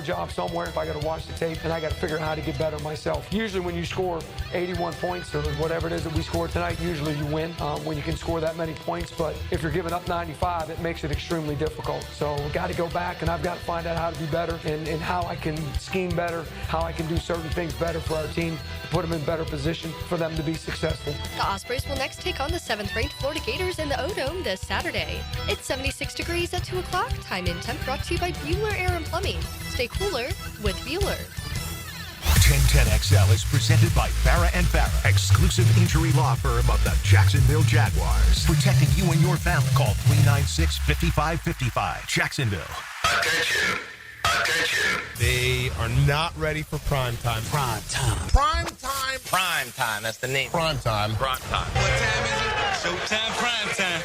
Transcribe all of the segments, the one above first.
job somewhere. If I got to watch the tape, and I got to figure out how to get better myself. Usually when you score 81 points or whatever it is that we scored tonight, usually you win when you can score that many points. But if you're giving up 95, it makes it extremely difficult. So we got to go back, and I've got to find out how to be better and how I can scheme better, how I can do certain things better for our team, to put them in better position for them to be successful. The Ospreys will next take on the 7th-ranked Florida Gators in the O-Dome this Saturday. It's 76 degrees at 2 o'clock. Time in temp brought to you by Bueller Air and Plumbing. Stay cooler with Bueller. 1010XL is presented by Farrah and Farrah, exclusive injury law firm of the Jacksonville Jaguars. Protecting you and your family. Call 396-5555. Jacksonville. Attention. Attention. They are not ready for prime time. Prime time. Prime time. Prime time. That's the name. Prime time. Prime time. What time is it? Showtime. Prime time.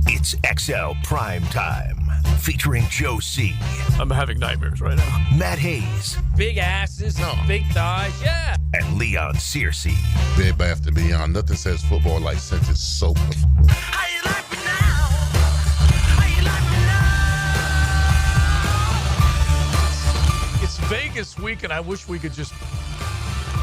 It's XL Prime Time. Featuring Joe C. I'm having nightmares right now. Matt Hayes. Big asses, big thighs, yeah. And Leon Searcy. Babe, I have to be on. Nothing says football like scented soap. How you like me now? How you like me now? It's Vegas week, and I wish we could just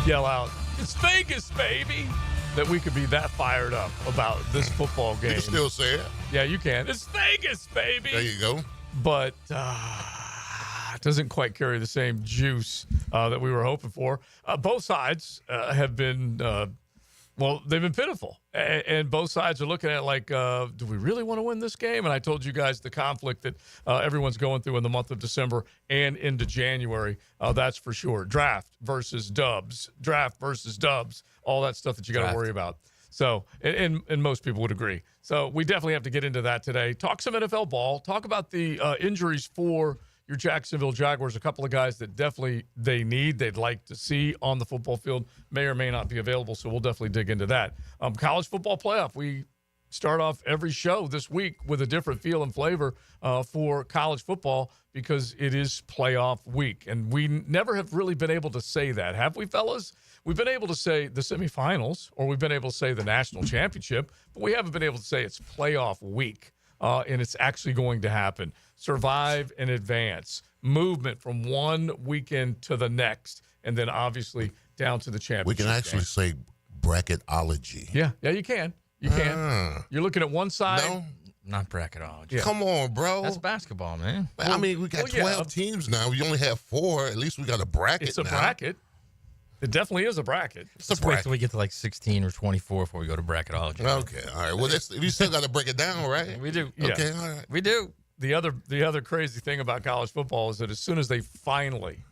yell out, "It's Vegas, baby!" That we could be that fired up about this football game. You can still say it. Yeah, you can. It's Vegas, baby. There you go. But it doesn't quite carry the same juice that we were hoping for. Both sides have been, they've been pitiful. And both sides are looking at it like, do we really want to win this game? And I told you guys the conflict that everyone's going through in the month of December and into January. That's for sure. Draft versus dubs. All that stuff that you got to worry about. So, and most people would agree. So we definitely have to get into that today. Talk some NFL ball. Talk about the injuries for your Jacksonville Jaguars. A couple of guys that definitely they'd like to see on the football field may or may not be available. So we'll definitely dig into that. College football playoff. We start off every show this week with a different feel and flavor for college football because it is playoff week. And we never have really been able to say that, have we, fellas? We've been able to say the semifinals, or we've been able to say the national championship, but we haven't been able to say it's playoff week, and it's actually going to happen. Survive and advance. Movement from one weekend to the next, and then obviously down to the championship. We can actually say bracketology. Yeah, you can. You can. You're looking at one side. No? Not bracketology. Yeah. Come on, bro. That's basketball, man. I mean, we got 12 teams now. We only have 4. At least we got a bracket It's a now. bracket. It definitely is a bracket. Let's wait till we get to like 16 or 24 before we go to bracketology. Okay, all right. Well, you still got to break it down, right? We do. Okay, all right. We do. The other crazy thing about college football is that as soon as they finally,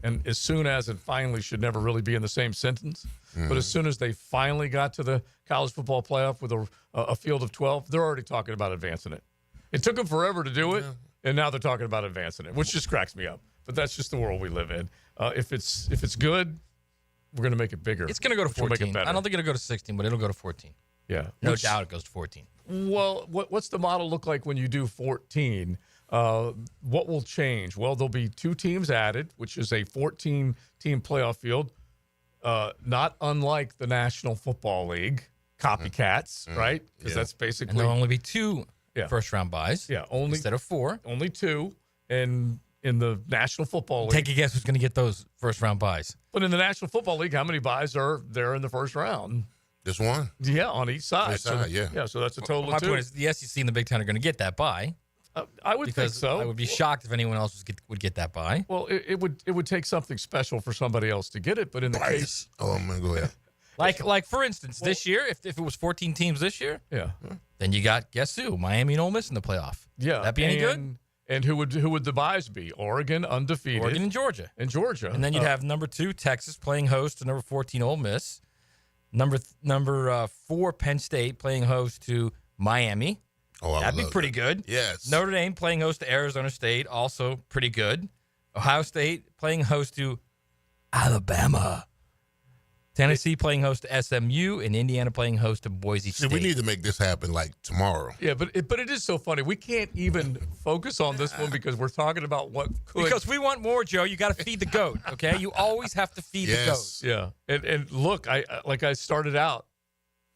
and as soon as and finally should never really be in the same sentence, but as soon as they finally got to the college football playoff with a field of 12, they're already talking about advancing it. It took them forever to do it, and now they're talking about advancing it, which just cracks me up. But that's just the world we live in. If it's good, we're going to make it bigger. It's going to go to 14. Make it better. I don't think it'll go to 16, but it'll go to 14. Yeah. No doubt it goes to 14. Well, what's the model look like when you do 14? What will change? Well, there'll be 2 teams added, which is a 14-team playoff field, not unlike the National Football League, copycats, right? Because that's basically... And there'll only be 2 first-round buys instead of 4. Only 2, and in the National Football League... Take a guess who's going to get those first-round buys. But in the National Football League, how many buys are there in the first round? Just one? Yeah, on each side. Yeah, so that's a total My of 2. point is the SEC and the Big Ten are going to get that buy. I would think so. I would be shocked if anyone else would get that buy. Well, it would take something special for somebody else to get it, but in the case... Oh, man, go ahead. Like for instance, this year, if it was 14 teams this year, then you got, guess who? Miami and Ole Miss in the playoff. Yeah. That be any good? And who would the buys be? Oregon, undefeated. Oregon and Georgia. And then you'd have number 2, Texas, playing host to number 14, Ole Miss. Number 4, Penn State, playing host to Miami. Oh, that'd be pretty good. Yes. Notre Dame playing host to Arizona State, also pretty good. Ohio State playing host to Alabama. Tennessee playing host to SMU, and Indiana playing host to Boise State. We need to make this happen like tomorrow. Yeah, but it is so funny. We can't even focus on this one because we're talking about what could. Because we want more, Joe. You got to feed the goat, okay? You always have to feed the goat. Yeah, and look, I started out,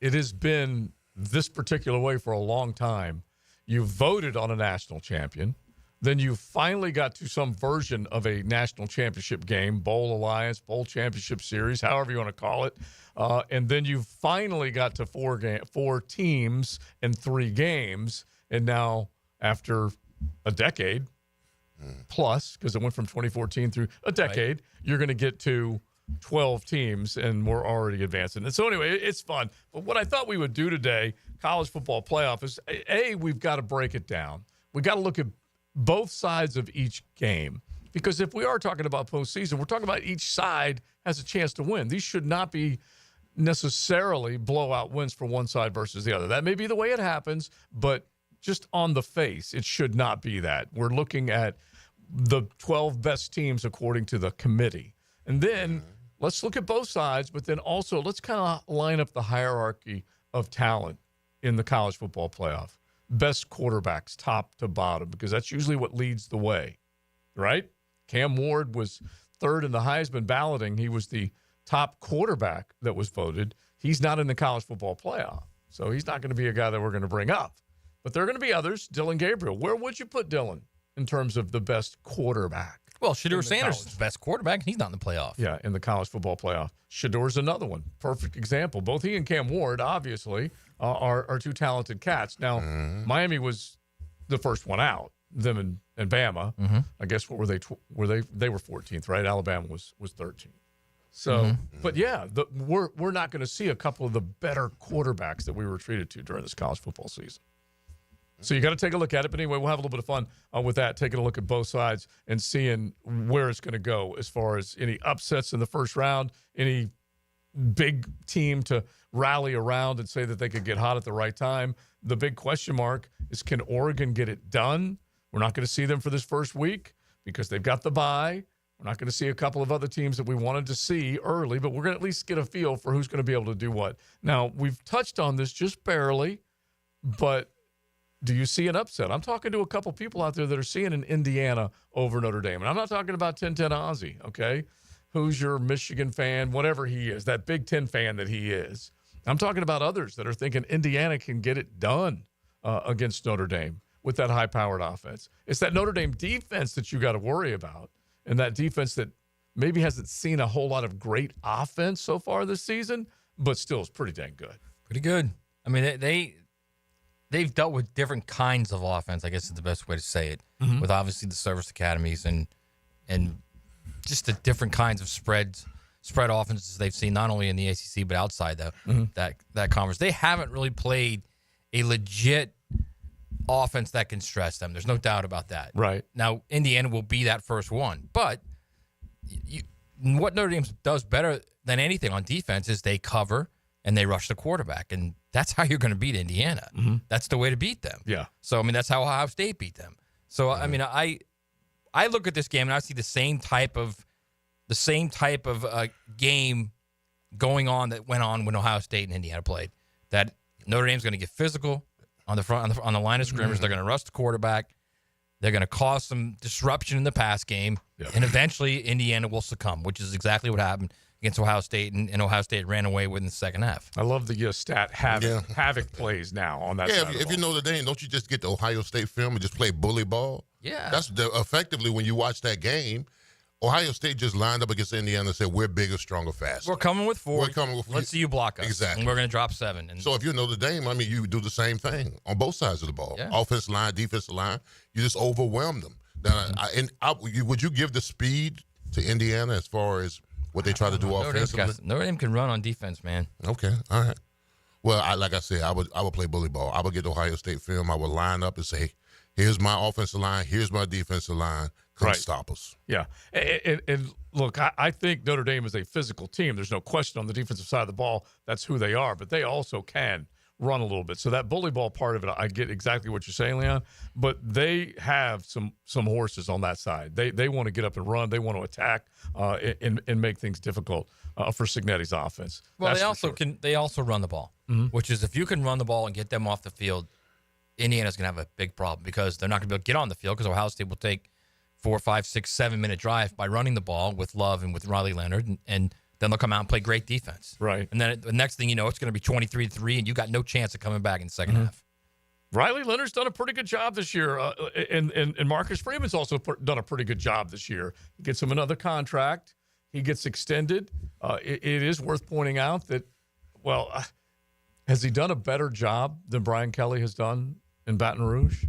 it has been this particular way for a long time. You voted on a national champion. Then you finally got to some version of a national championship game, Bowl Alliance, Bowl Championship Series, however you want to call it. And then you finally got to four teams and 3 games. And now, after a decade plus, because it went from 2014 through a decade, you're going to get to 12 teams, and we're already advancing. And so anyway, it's fun. But what I thought we would do today, college football playoff, is, we've got to break it down. We got to look at both sides of each game. Because if we are talking about postseason, we're talking about each side has a chance to win. These should not be necessarily blowout wins for one side versus the other. That may be the way it happens, but just on the face, it should not be that. We're looking at the 12 best teams according to the committee. And then let's look at both sides, but then also let's kind of line up the hierarchy of talent in the college football playoff. Best quarterbacks, top to bottom, because that's usually what leads the way, right? Cam Ward was third in the Heisman balloting. He was the top quarterback that was voted. He's not in the college football playoff, so he's not going to be a guy that we're going to bring up. But there are going to be others. Dylan Gabriel. Where would you put Dylan in terms of the best quarterback? Well, Shedeur Sanders is the best quarterback. He's not in the playoff. Yeah, in the college football playoff. Shedeur's another one. Perfect example. Both he and Cam Ward, obviously, are 2 talented cats. Now, Miami was the first one out, them and Bama. I guess what were they? They were 14th, right? Alabama was 13th. So, but yeah, we're not going to see a couple of the better quarterbacks that we were treated to during this college football season. So you got to take a look at it. But anyway, we'll have a little bit of fun with that, taking a look at both sides and seeing where it's going to go as far as any upsets in the first round, any big team to rally around and say that they could get hot at the right time. The big question mark is, can Oregon get it done? We're not going to see them for this first week because they've got the bye. We're not going to see a couple of other teams that we wanted to see early, but we're going to at least get a feel for who's going to be able to do what. Now, we've touched on this just barely, but do you see an upset? I'm talking to a couple people out there that are seeing an Indiana over Notre Dame. And I'm not talking about 10-10 Ozzie, okay? Who's your Michigan fan, whatever he is, that Big Ten fan that he is. I'm talking about others that are thinking Indiana can get it done against Notre Dame with that high-powered offense. It's that Notre Dame defense that you got to worry about, and that defense that maybe hasn't seen a whole lot of great offense so far this season, but still is pretty dang good. Pretty good. I mean, they've dealt with different kinds of offense, I guess is the best way to say it, with obviously the service academies and just the different kinds of spread offenses they've seen, not only in the ACC but outside that conference. They haven't really played a legit offense that can stress them. There's no doubt about that. Right. Now, Indiana will be that first one, but what Notre Dame does better than anything on defense is they cover and they rush the quarterback, and that's how you're going to beat Indiana. That's the way to beat them. Yeah. So, I mean, that's how Ohio State beat them. So, I mean, I look at this game and I see the same type of game going on that went on when Ohio State and Indiana played. That Notre Dame's going to get physical on the front on the line of scrimmage. They're going to rush the quarterback. They're going to cause some disruption in the pass game, and eventually Indiana will succumb, which is exactly what happened against Ohio State, and Ohio State ran away with in the second half. I love the stat havoc plays now on that side. If you know the Dame, don't you just get the Ohio State film and just play bully ball? Yeah. That's effectively when you watch that game, Ohio State just lined up against Indiana and said, we're bigger, stronger, faster. We're coming with 4. We're coming with 4. Let's see you block us. Exactly. And we're going to drop 7. And so if you're Notre Dame, I mean, you do the same thing on both sides of the ball. Yeah. Offensive line, defensive line, you just overwhelm them. Now, would you give the speed to Indiana as far as what they try to do offensively? Notre Dame can run on defense, man. Okay, all right. Well, like I said, I would play bully ball. I would get the Ohio State film. I would line up and say, here's my offensive line, here's my defensive line. Come stop us. Yeah. And look, I think Notre Dame is a physical team. There's no question on the defensive side of the ball. That's who they are. But they also can run a little bit. So that bully ball part of it, I get exactly what you're saying, Leon. But they have some horses on that side. They want to get up and run. They want to attack and make things difficult for Cignetti's offense. Well, they also run the ball, which is if you can run the ball and get them off the field, Indiana's going to have a big problem because they're not going to be able to get on the field because Ohio State will take 4, 5, 6, 7 minute drive by running the ball with Love and with Riley Leonard, and then they'll come out and play great defense. Right. And then the next thing you know, it's going to be 23-3, and you got no chance of coming back in the second half. Riley Leonard's done a pretty good job this year, and Marcus Freeman's also done a pretty good job this year. He gets him another contract. He gets extended. It is worth pointing out that, has he done a better job than Brian Kelly has done in Baton Rouge?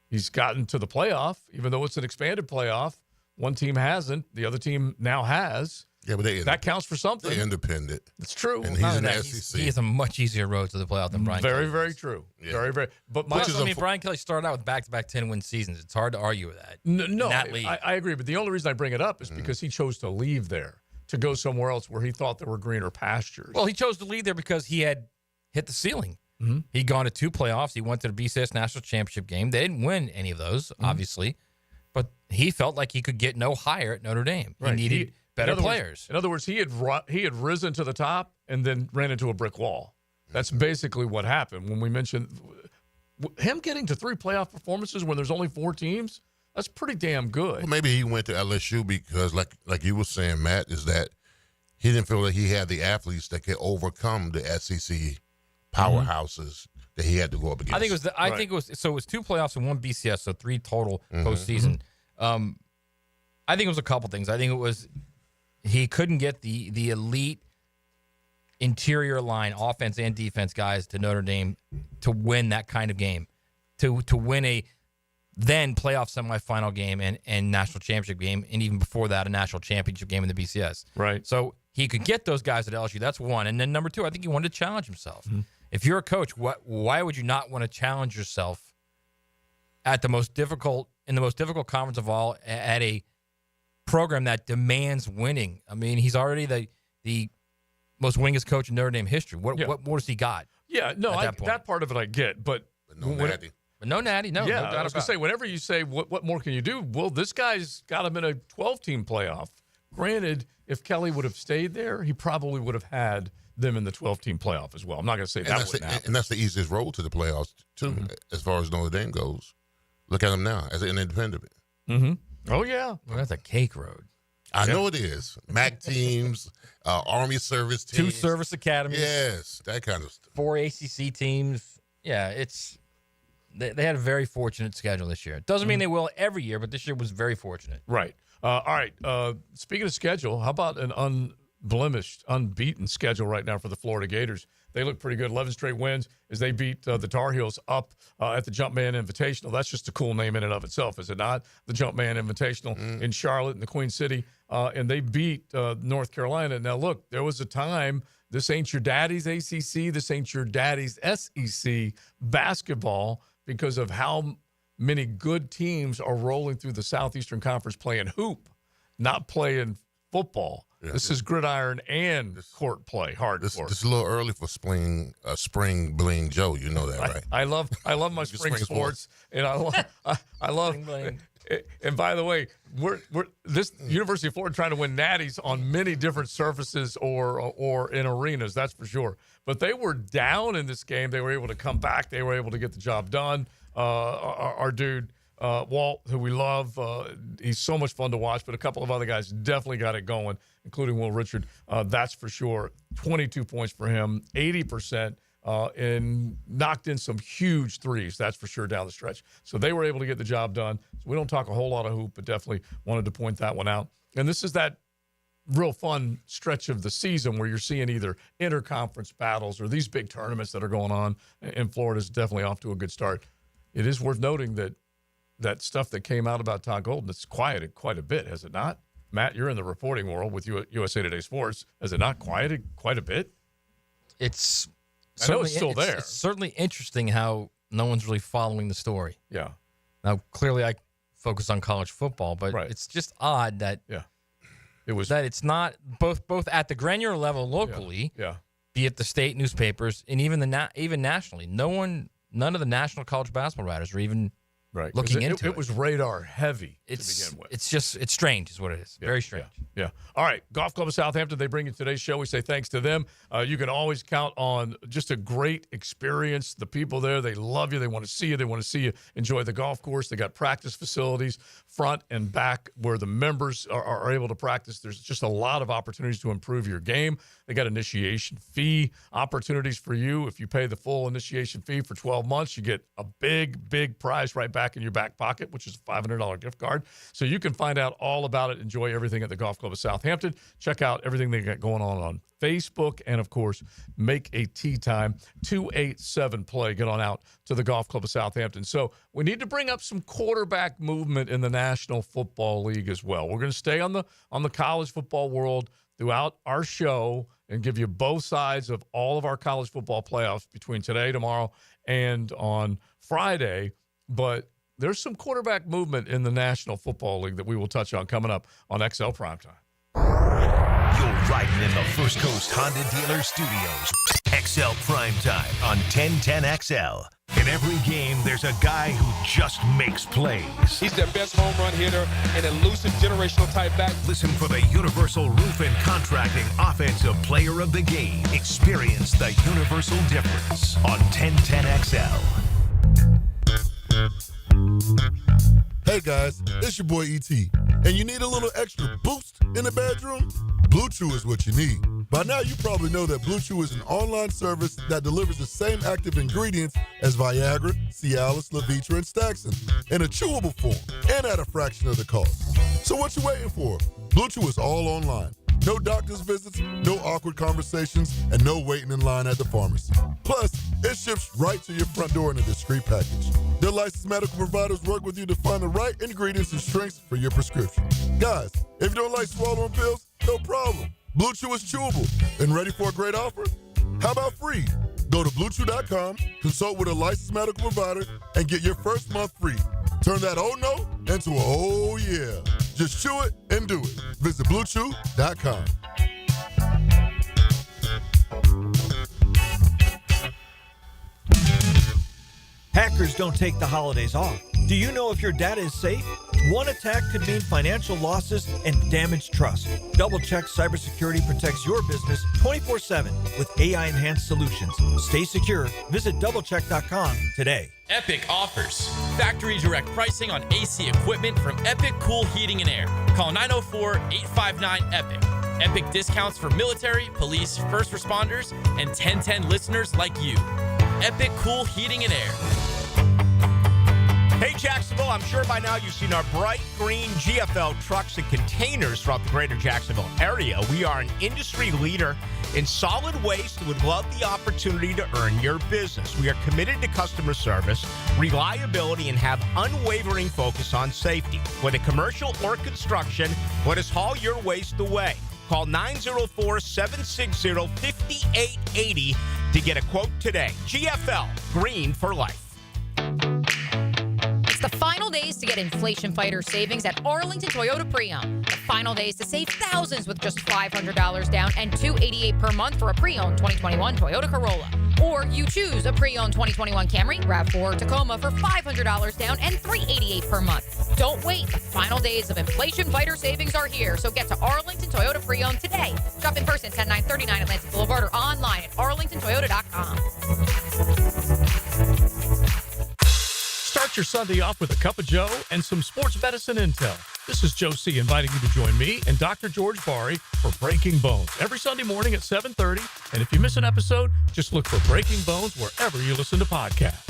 He's gotten to the playoff, even though it's an expanded playoff. One team hasn't. The other team now has. Yeah, but that counts for something. They're independent. It's true. And he's in the SEC. He has a much easier road to the playoff than Brian Kelly. Very true. Yeah. Very, very. But Brian Kelly started out with back-to-back 10-win seasons. It's hard to argue with that. No, that league. I agree. But the only reason I bring it up is because he chose to leave there to go somewhere else where he thought there were greener pastures. Well, he chose to leave there because he had hit the ceiling. Mm-hmm. He'd gone to 2 playoffs. He went to the BCS National Championship game. They didn't win any of those, obviously. But he felt like he could get no higher at Notre Dame. Right. He needed better players. In other words, he had risen to the top and then ran into a brick wall. That's basically what happened. When we mentioned him getting to 3 playoff performances when there's only 4 teams, that's pretty damn good. Well, maybe he went to LSU because, like you were saying, Matt, is that he didn't feel that he had the athletes that could overcome the SEC powerhouses that he had to go up against. I think it was it was 2 playoffs and 1 BCS, so 3 total postseason. I think it was a couple things. I think it was he couldn't get the elite interior line, offense and defense guys to Notre Dame to win that kind of game, to win a then playoff semifinal game and national championship game, and even before that, a national championship game in the BCS. Right. So he could get those guys at LSU. That's one. And then number 2, I think he wanted to challenge himself. If you're a coach, why would you not want to challenge yourself at the most difficult conference of all, at a program that demands winning? I mean, he's already the most winningest coach in Notre Dame history. What more does he got? Yeah, no, that part of it I get, but no natty. But no natty, no. Yeah, no doubt I was going to say, whenever you say, what more can you do? Well, this guy's got him in a 12-team playoff. Granted, if Kelly would have stayed there, he probably would have had them in the 12-team playoff as well. I'm not going to say that wouldn't happen. And that's the easiest road to the playoffs, too, as far as Notre Dame goes. Look at him now as an independent. Oh, yeah. Well, that's a cake road. I know it is. MAC teams, Army service teams. 2 service academies. Yes, that kind of stuff. 4 ACC teams. Yeah, they had a very fortunate schedule this year. It doesn't mean they will every year, but this year was very fortunate. Right. All right. Speaking of schedule, how about an unblemished, unbeaten schedule right now for the Florida Gators? They look pretty good. 11 straight wins as they beat the Tar Heels up at the Jumpman Invitational. That's just a cool name in and of itself, is it not? The Jumpman Invitational in Charlotte in the Queen City. And they beat North Carolina. Now, look, there was a time, this ain't your daddy's ACC, this ain't your daddy's SEC basketball, because of how many good teams are rolling through the Southeastern Conference playing hoop, not playing football. Yeah, this is gridiron and court play, hard court. This is a little early for spring bling Joe. You know that, right? I love my spring sports, and I love. And by the way, we're this University of Florida trying to win natties on many different surfaces or in arenas. That's for sure. But they were down in this game. They were able to come back. They were able to get the job done. Our dude Walt, who we love, he's so much fun to watch. But a couple of other guys definitely got it going, including Will Richard. That's for sure. 22 points for him, 80%. And knocked in some huge threes, that's for sure, down the stretch. So they were able to get the job done. So we don't talk a whole lot of hoop, but definitely wanted to point that one out. And this is that real fun stretch of the season where you're seeing either interconference battles or these big tournaments that are going on. And Florida's definitely off to a good start. It is worth noting that stuff that came out about Todd Golden, it's quieted quite a bit, has it not? Matt, you're in the reporting world with USA Today Sports. Has it not quieted quite a bit? I know it's still there. It's certainly interesting how no one's really following the story. Yeah. Now, clearly, I focus on college football, but it's just odd that it's not both at the granular level locally, be it the state newspapers and even even nationally. None of the national college basketball writers are even Right. looking into it was radar heavy to It's begin with. it's strange is what it is. Very strange. Yeah. All right. Golf Club of Southampton, they bring you today's show. We say thanks to them. You can always count on just a great experience. The people there, they love you. They want to see you. They want to see you enjoy the golf course. They got practice facilities front and back where the members are able to practice. There's just a lot of opportunities to improve your game. They got initiation fee opportunities for you. If you pay the full initiation fee for 12 months, you get a big prize right back in your back pocket, which is a $500 gift card. So you can find out all about it. Enjoy everything at the Golf Club of Southampton. Check out everything they got going on Facebook. And, of course, make a tee time 287-play. Get on out to the Golf Club of Southampton. So we need to bring up some quarterback movement in the National Football League as well. We're going to stay on the college football world throughout our show and give you both sides of all of our college football playoffs between today, tomorrow, and on Friday. But there's some quarterback movement in the National Football League that we will touch on coming up on XL Primetime. You're riding in the First Coast Honda Dealer Studios. XL Primetime on 1010XL. In every game, there's a guy who just makes plays. He's their best home run hitter, an elusive generational type back. Listen for the Universal Roof and Contracting Offensive Player of the Game. Experience the universal difference on 1010XL. Hey guys, it's your boy E.T. And you need a little extra boost in the bedroom? Blue Chew is what you need. By now you probably know that Blue Chew is an online service that delivers the same active ingredients as Viagra, Cialis, Levitra, and Staxin in a chewable form and at a fraction of the cost. So what you waiting for? Blue Chew is all online. No doctor's visits, no awkward conversations, and no waiting in line at the pharmacy. Plus, it ships right to your front door in a discreet package. Their licensed medical providers work with you to find the right ingredients and strengths for your prescription. Guys, if you don't like swallowing pills, no problem. Blue Chew is chewable. And ready for a great offer? How about free? Go to BlueChew.com, consult with a licensed medical provider, and get your first month free. Turn that oh no into a oh yeah. Just chew it and do it. Visit BlueChew.com. Hackers don't take the holidays off. Do you know if your data is safe? One attack could mean financial losses and damaged trust. DoubleCheck Cybersecurity protects your business 24/7 with AI-enhanced solutions. Stay secure. Visit doublecheck.com today. Epic offers factory direct pricing on AC equipment from Epic Cool Heating and Air. Call 904-859-EPIC. Epic discounts for military, police, first responders, and 1010 listeners like you. Epic Cool Heating and Air. Hey, Jacksonville, I'm sure by now you've seen our bright green GFL trucks and containers throughout the greater Jacksonville area. We are an industry leader in solid waste and would love the opportunity to earn your business. We are committed to customer service, reliability, and have unwavering focus on safety. Whether commercial or construction, let us haul your waste away. Call 904-760-5880 to get a quote today. GFL, green for life. The final days to get inflation fighter savings at Arlington Toyota Pre-Owned. The final days to save thousands with just $500 down and $288 per month for a pre-owned 2021 Toyota Corolla. Or you choose a pre-owned 2021 Camry, RAV4, or Tacoma for $500 down and $388 per month. Don't wait. The final days of inflation fighter savings are here. So get to Arlington Toyota Pre-Owned today. Shop in person at 10939 Atlantic Boulevard or online at arlingtontoyota.com. Start your Sunday off with a cup of Joe and some sports medicine intel. This is Joe C. inviting you to join me and Dr. George Bari for Breaking Bones every Sunday morning at 7:30. And if you miss an episode, just look for Breaking Bones wherever you listen to podcasts.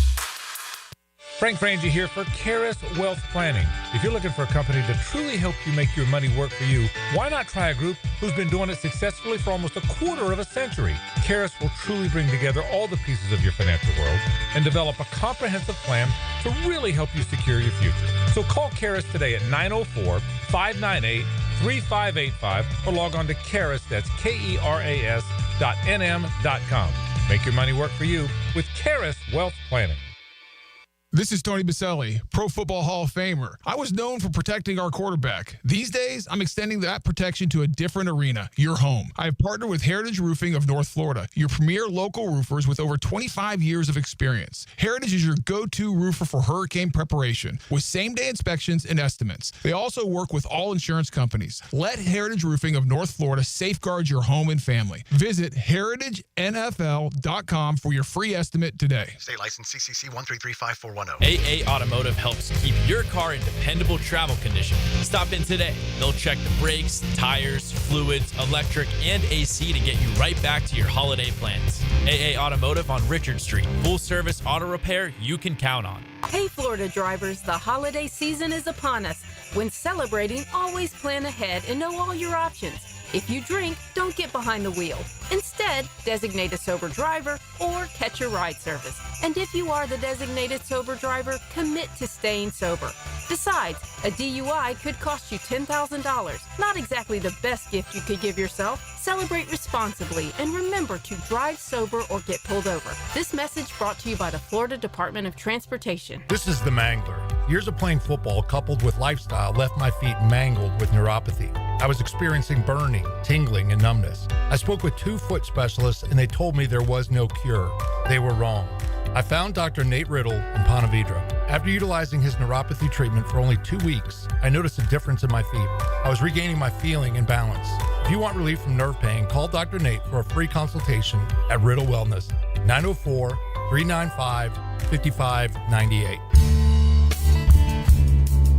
Frank Frangie here for Karis Wealth Planning. If you're looking for a company to truly help you make your money work for you, why not try a group who's been doing it successfully for almost a quarter of a century? Karis will truly bring together all the pieces of your financial world and develop a comprehensive plan to really help you secure your future. So call Karis today at 904-598-3585 or log on to Karis, that's KERAS.nm.com. Make your money work for you with Karis Wealth Planning. This is Tony Baselli, Pro Football Hall of Famer. I was known for protecting our quarterback. These days, I'm extending that protection to a different arena, your home. I have partnered with Heritage Roofing of North Florida, your premier local roofers with over 25 years of experience. Heritage is your go-to roofer for hurricane preparation, with same-day inspections and estimates. They also work with all insurance companies. Let Heritage Roofing of North Florida safeguard your home and family. Visit heritagenfl.com for your free estimate today. State license CCC 1335410. AA Automotive helps keep your car in dependable travel condition. Stop in today. They'll check the brakes, tires, fluids, electric, and AC to get you right back to your holiday plans. AA Automotive on Richard Street. Full service auto repair you can count on. Hey, Florida drivers, the holiday season is upon us. When celebrating, always plan ahead and know all your options. If you drink, don't get behind the wheel. Instead, designate a sober driver or catch a ride service. And if you are the designated sober driver, commit to staying sober. Besides, a DUI could cost you $10,000. Not exactly the best gift you could give yourself. Celebrate responsibly and remember to drive sober or get pulled over. This message brought to you by the Florida Department of Transportation. This is the Mangler. Years of playing football coupled with lifestyle left my feet mangled with neuropathy. I was experiencing burning, tingling, and numbness. I spoke with 2 foot specialists and they told me there was no cure. They were wrong. I found Dr. Nate Riddle in Ponte Vedra. After utilizing his neuropathy treatment for only 2 weeks, I noticed a difference in my feet. I was regaining my feeling and balance. If you want relief from nerve pain, call Dr. Nate for a free consultation at Riddle Wellness, 904-395-5598.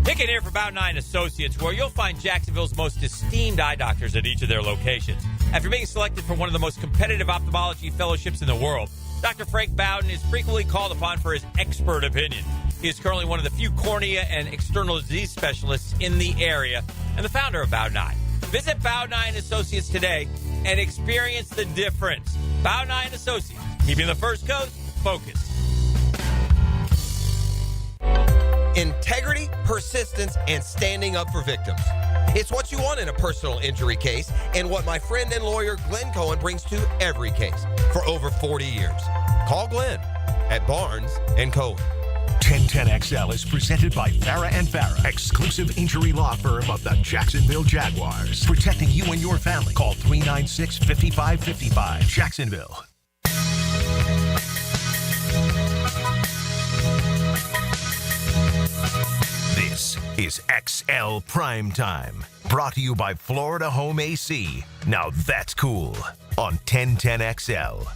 Picking here for About 9 Associates, where you'll find Jacksonville's most esteemed eye doctors at each of their locations. After being selected for one of the most competitive ophthalmology fellowships in the world, Dr. Frank Bowden is frequently called upon for his expert opinion. He is currently one of the few cornea and external disease specialists in the area and the founder of About 9. Visit About 9 Associates today and experience the difference. About 9 Associates, keeping the First Coast focused. Integrity, persistence, and standing up for victims. It's what you want in a personal injury case and what my friend and lawyer Glenn Cohen brings to every case for over 40 years. Call Glenn at Barnes & Cohen. 1010XL is presented by Farah & Farah, exclusive injury law firm of the Jacksonville Jaguars. Protecting you and your family. Call 396-5555. Jacksonville. This is XL Primetime, brought to you by Florida Home AC. Now that's cool on 1010XL.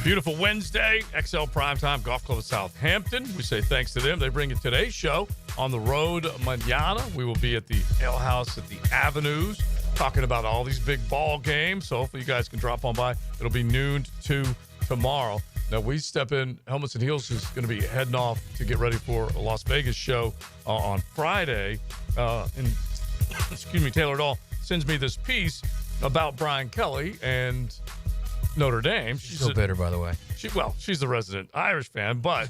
Beautiful Wednesday, XL Primetime Golf Club of Southampton. We say thanks to them. They bring you today's show on the road mañana. We will be at the Ale House at the Avenues talking about all these big ball games. So hopefully you guys can drop on by. It'll be noon to tomorrow. Now, we step in. Helmets and Heels is going to be heading off to get ready for a Las Vegas show on Friday. Taylor Dahl sends me this piece about Brian Kelly and Notre Dame. She's so bitter, by the way. She's the resident Irish fan, but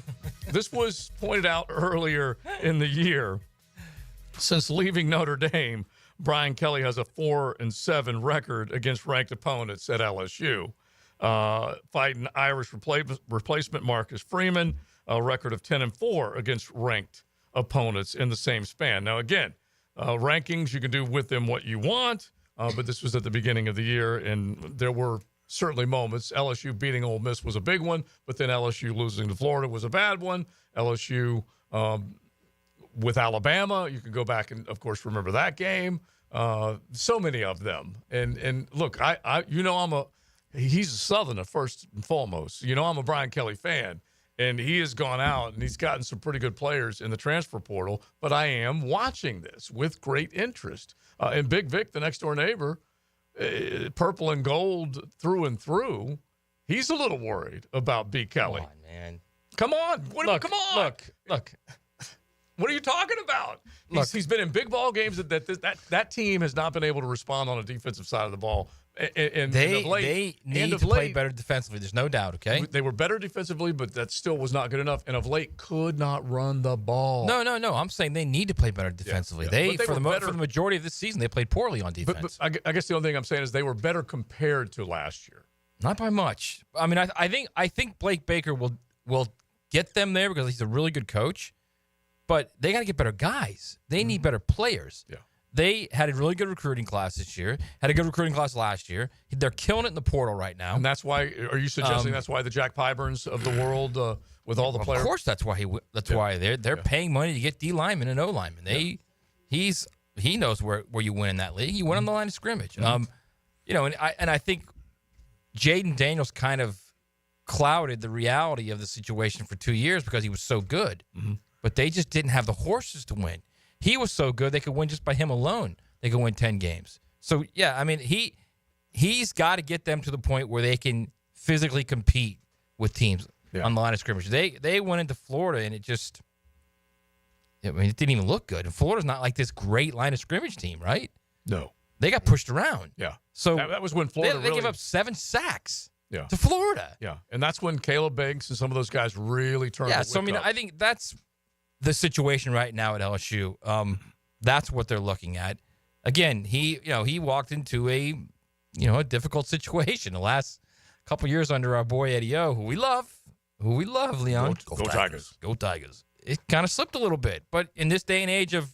this was pointed out earlier in the year. Since leaving Notre Dame, Brian Kelly has a 4-7 record against ranked opponents at LSU. Fighting Irish replacement Marcus Freeman, a record of 10-4 against ranked opponents in the same span. Now, again, rankings, you can do with them what you want, but this was at the beginning of the year, and there were certainly moments. LSU beating Ole Miss was a big one, but then LSU losing to Florida was a bad one. LSU with Alabama, you can go back and, of course, remember that game. So many of them. And look, he's a Southerner first and foremost. I'm a Brian Kelly fan, and he has gone out and he's gotten some pretty good players in the transfer portal, but I am watching this with great interest. And Big Vic, the next door neighbor, purple and gold through and through, he's a little worried about B. Kelly. Come on, man. Come on. Come on. Look. What are you talking about? He's been in big ball games that team has not been able to respond on the defensive side of the ball. And they need to play better defensively. There's no doubt, okay? They were better defensively, but that still was not good enough. And of late, could not run the ball. No. I'm saying they need to play better defensively. Yeah. For the majority of this season, they played poorly on defense. But I guess the only thing I'm saying is they were better compared to last year. Not by much. I mean, I think Blake Baker will get them there because he's a really good coach, but they got to get better guys. They need better players. Yeah. They had a really good recruiting class this year, had a good recruiting class last year. They're killing it in the portal right now. And that's why, are you suggesting that's why the Jack Pyburns of the world, with all the players? Of course, that's why why they're paying money to get D linemen and O linemen. He knows where you win in that league. You win on the line of scrimmage. You know, and I think Jaden Daniels kind of clouded the reality of the situation for 2 years because he was so good. But they just didn't have the horses to win. He was so good they could win just by him alone. They could win 10 games. So, yeah, I mean, he's got to get them to the point where they can physically compete with teams on the line of scrimmage. They went into Florida, and it didn't even look good. And Florida's not like this great line of scrimmage team, right? No. They got pushed around. Yeah. So that was when Florida they gave up 7 sacks to Florida. Yeah. And that's when Caleb Banks and some of those guys really turned the so, I mean, up. I think that's the situation right now at LSU. That's what they're looking at. Again, he walked into a difficult situation the last couple years under our boy Eddie O, who we love, Leon. Go Tigers. Go Tigers. It kind of slipped a little bit, but in this day and age of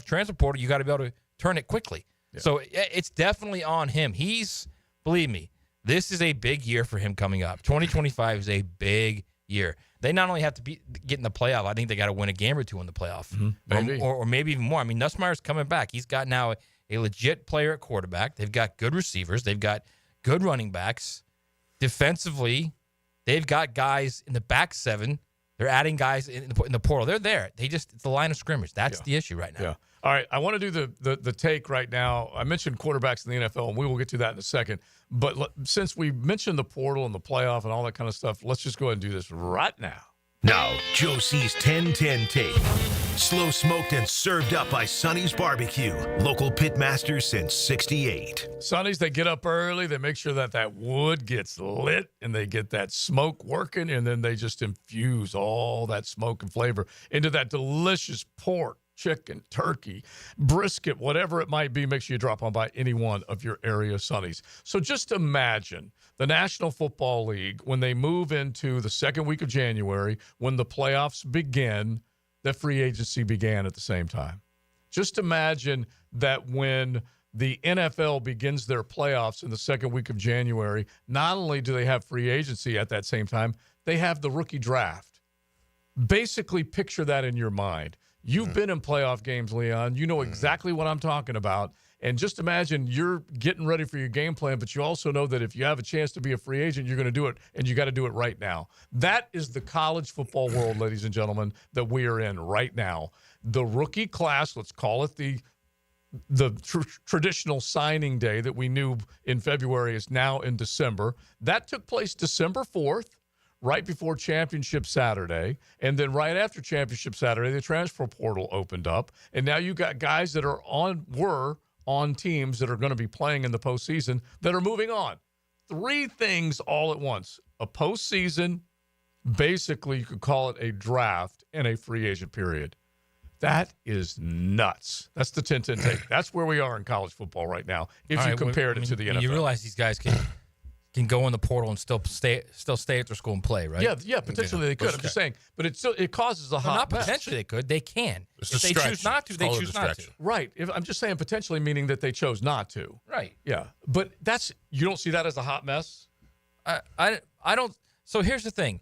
transfer portal, you got to be able to turn it quickly. Yeah. So it's definitely on him. Believe me, this is a big year for him coming up. 2025 is a big year. They not only have to get in the playoff, I think they got to win a game or two in the playoff. Maybe. Or maybe even more. I mean, Nussmeier's coming back. He's got now a legit player at quarterback. They've got good receivers. They've got good running backs. Defensively, they've got guys in the back seven. They're adding guys in the portal. They're there. It's the line of scrimmage. That's the issue right now. Yeah. All right. I want to do the take right now. I mentioned quarterbacks in the NFL, and we will get to that in a second. But since we mentioned the portal and the playoff and all that kind of stuff, let's just go ahead and do this right now. Now, Joe C's 10-10 take. Slow smoked and served up by Sonny's Barbecue. Local pitmaster since 68. Sonny's, they get up early. They make sure that wood gets lit and they get that smoke working, and then they just infuse all that smoke and flavor into that delicious pork, chicken, turkey, brisket, whatever it might be. Make sure you drop on by any one of your area Sonny's. So just imagine the National Football League, when they move into the second week of January, when the playoffs begin, that free agency began at the same time. Just imagine that when the NFL begins their playoffs in the second week of January, not only do they have free agency at that same time, they have the rookie draft. Basically, picture that in your mind. You've been in playoff games, Leon. You know exactly what I'm talking about. And just imagine you're getting ready for your game plan, but you also know that if you have a chance to be a free agent, you're going to do it, and you got to do it right now. That is the college football world, ladies and gentlemen, that we are in right now. The rookie class, let's call it the traditional signing day that we knew in February is now in December. That took place December 4th. Right before Championship Saturday, and then right after Championship Saturday, the transfer portal opened up, and now you got guys that were on teams that are going to be playing in the postseason that are moving on. 3 things all at once: a postseason, basically you could call it a draft, and a free agent period. That is nuts. That's the 10-10 take. That's where we are in college football right now. If you compared it to the NFL, you realize these guys can go in the portal and still stay at their school and play, right? Yeah, potentially they could. I'm just saying, but it causes a hot mess. Potentially they could. They can. It's if they choose not to, they choose not to. Right. I'm just saying potentially, meaning that they chose not to. Right. Yeah, but you don't see that as a hot mess? I don't. So here's the thing.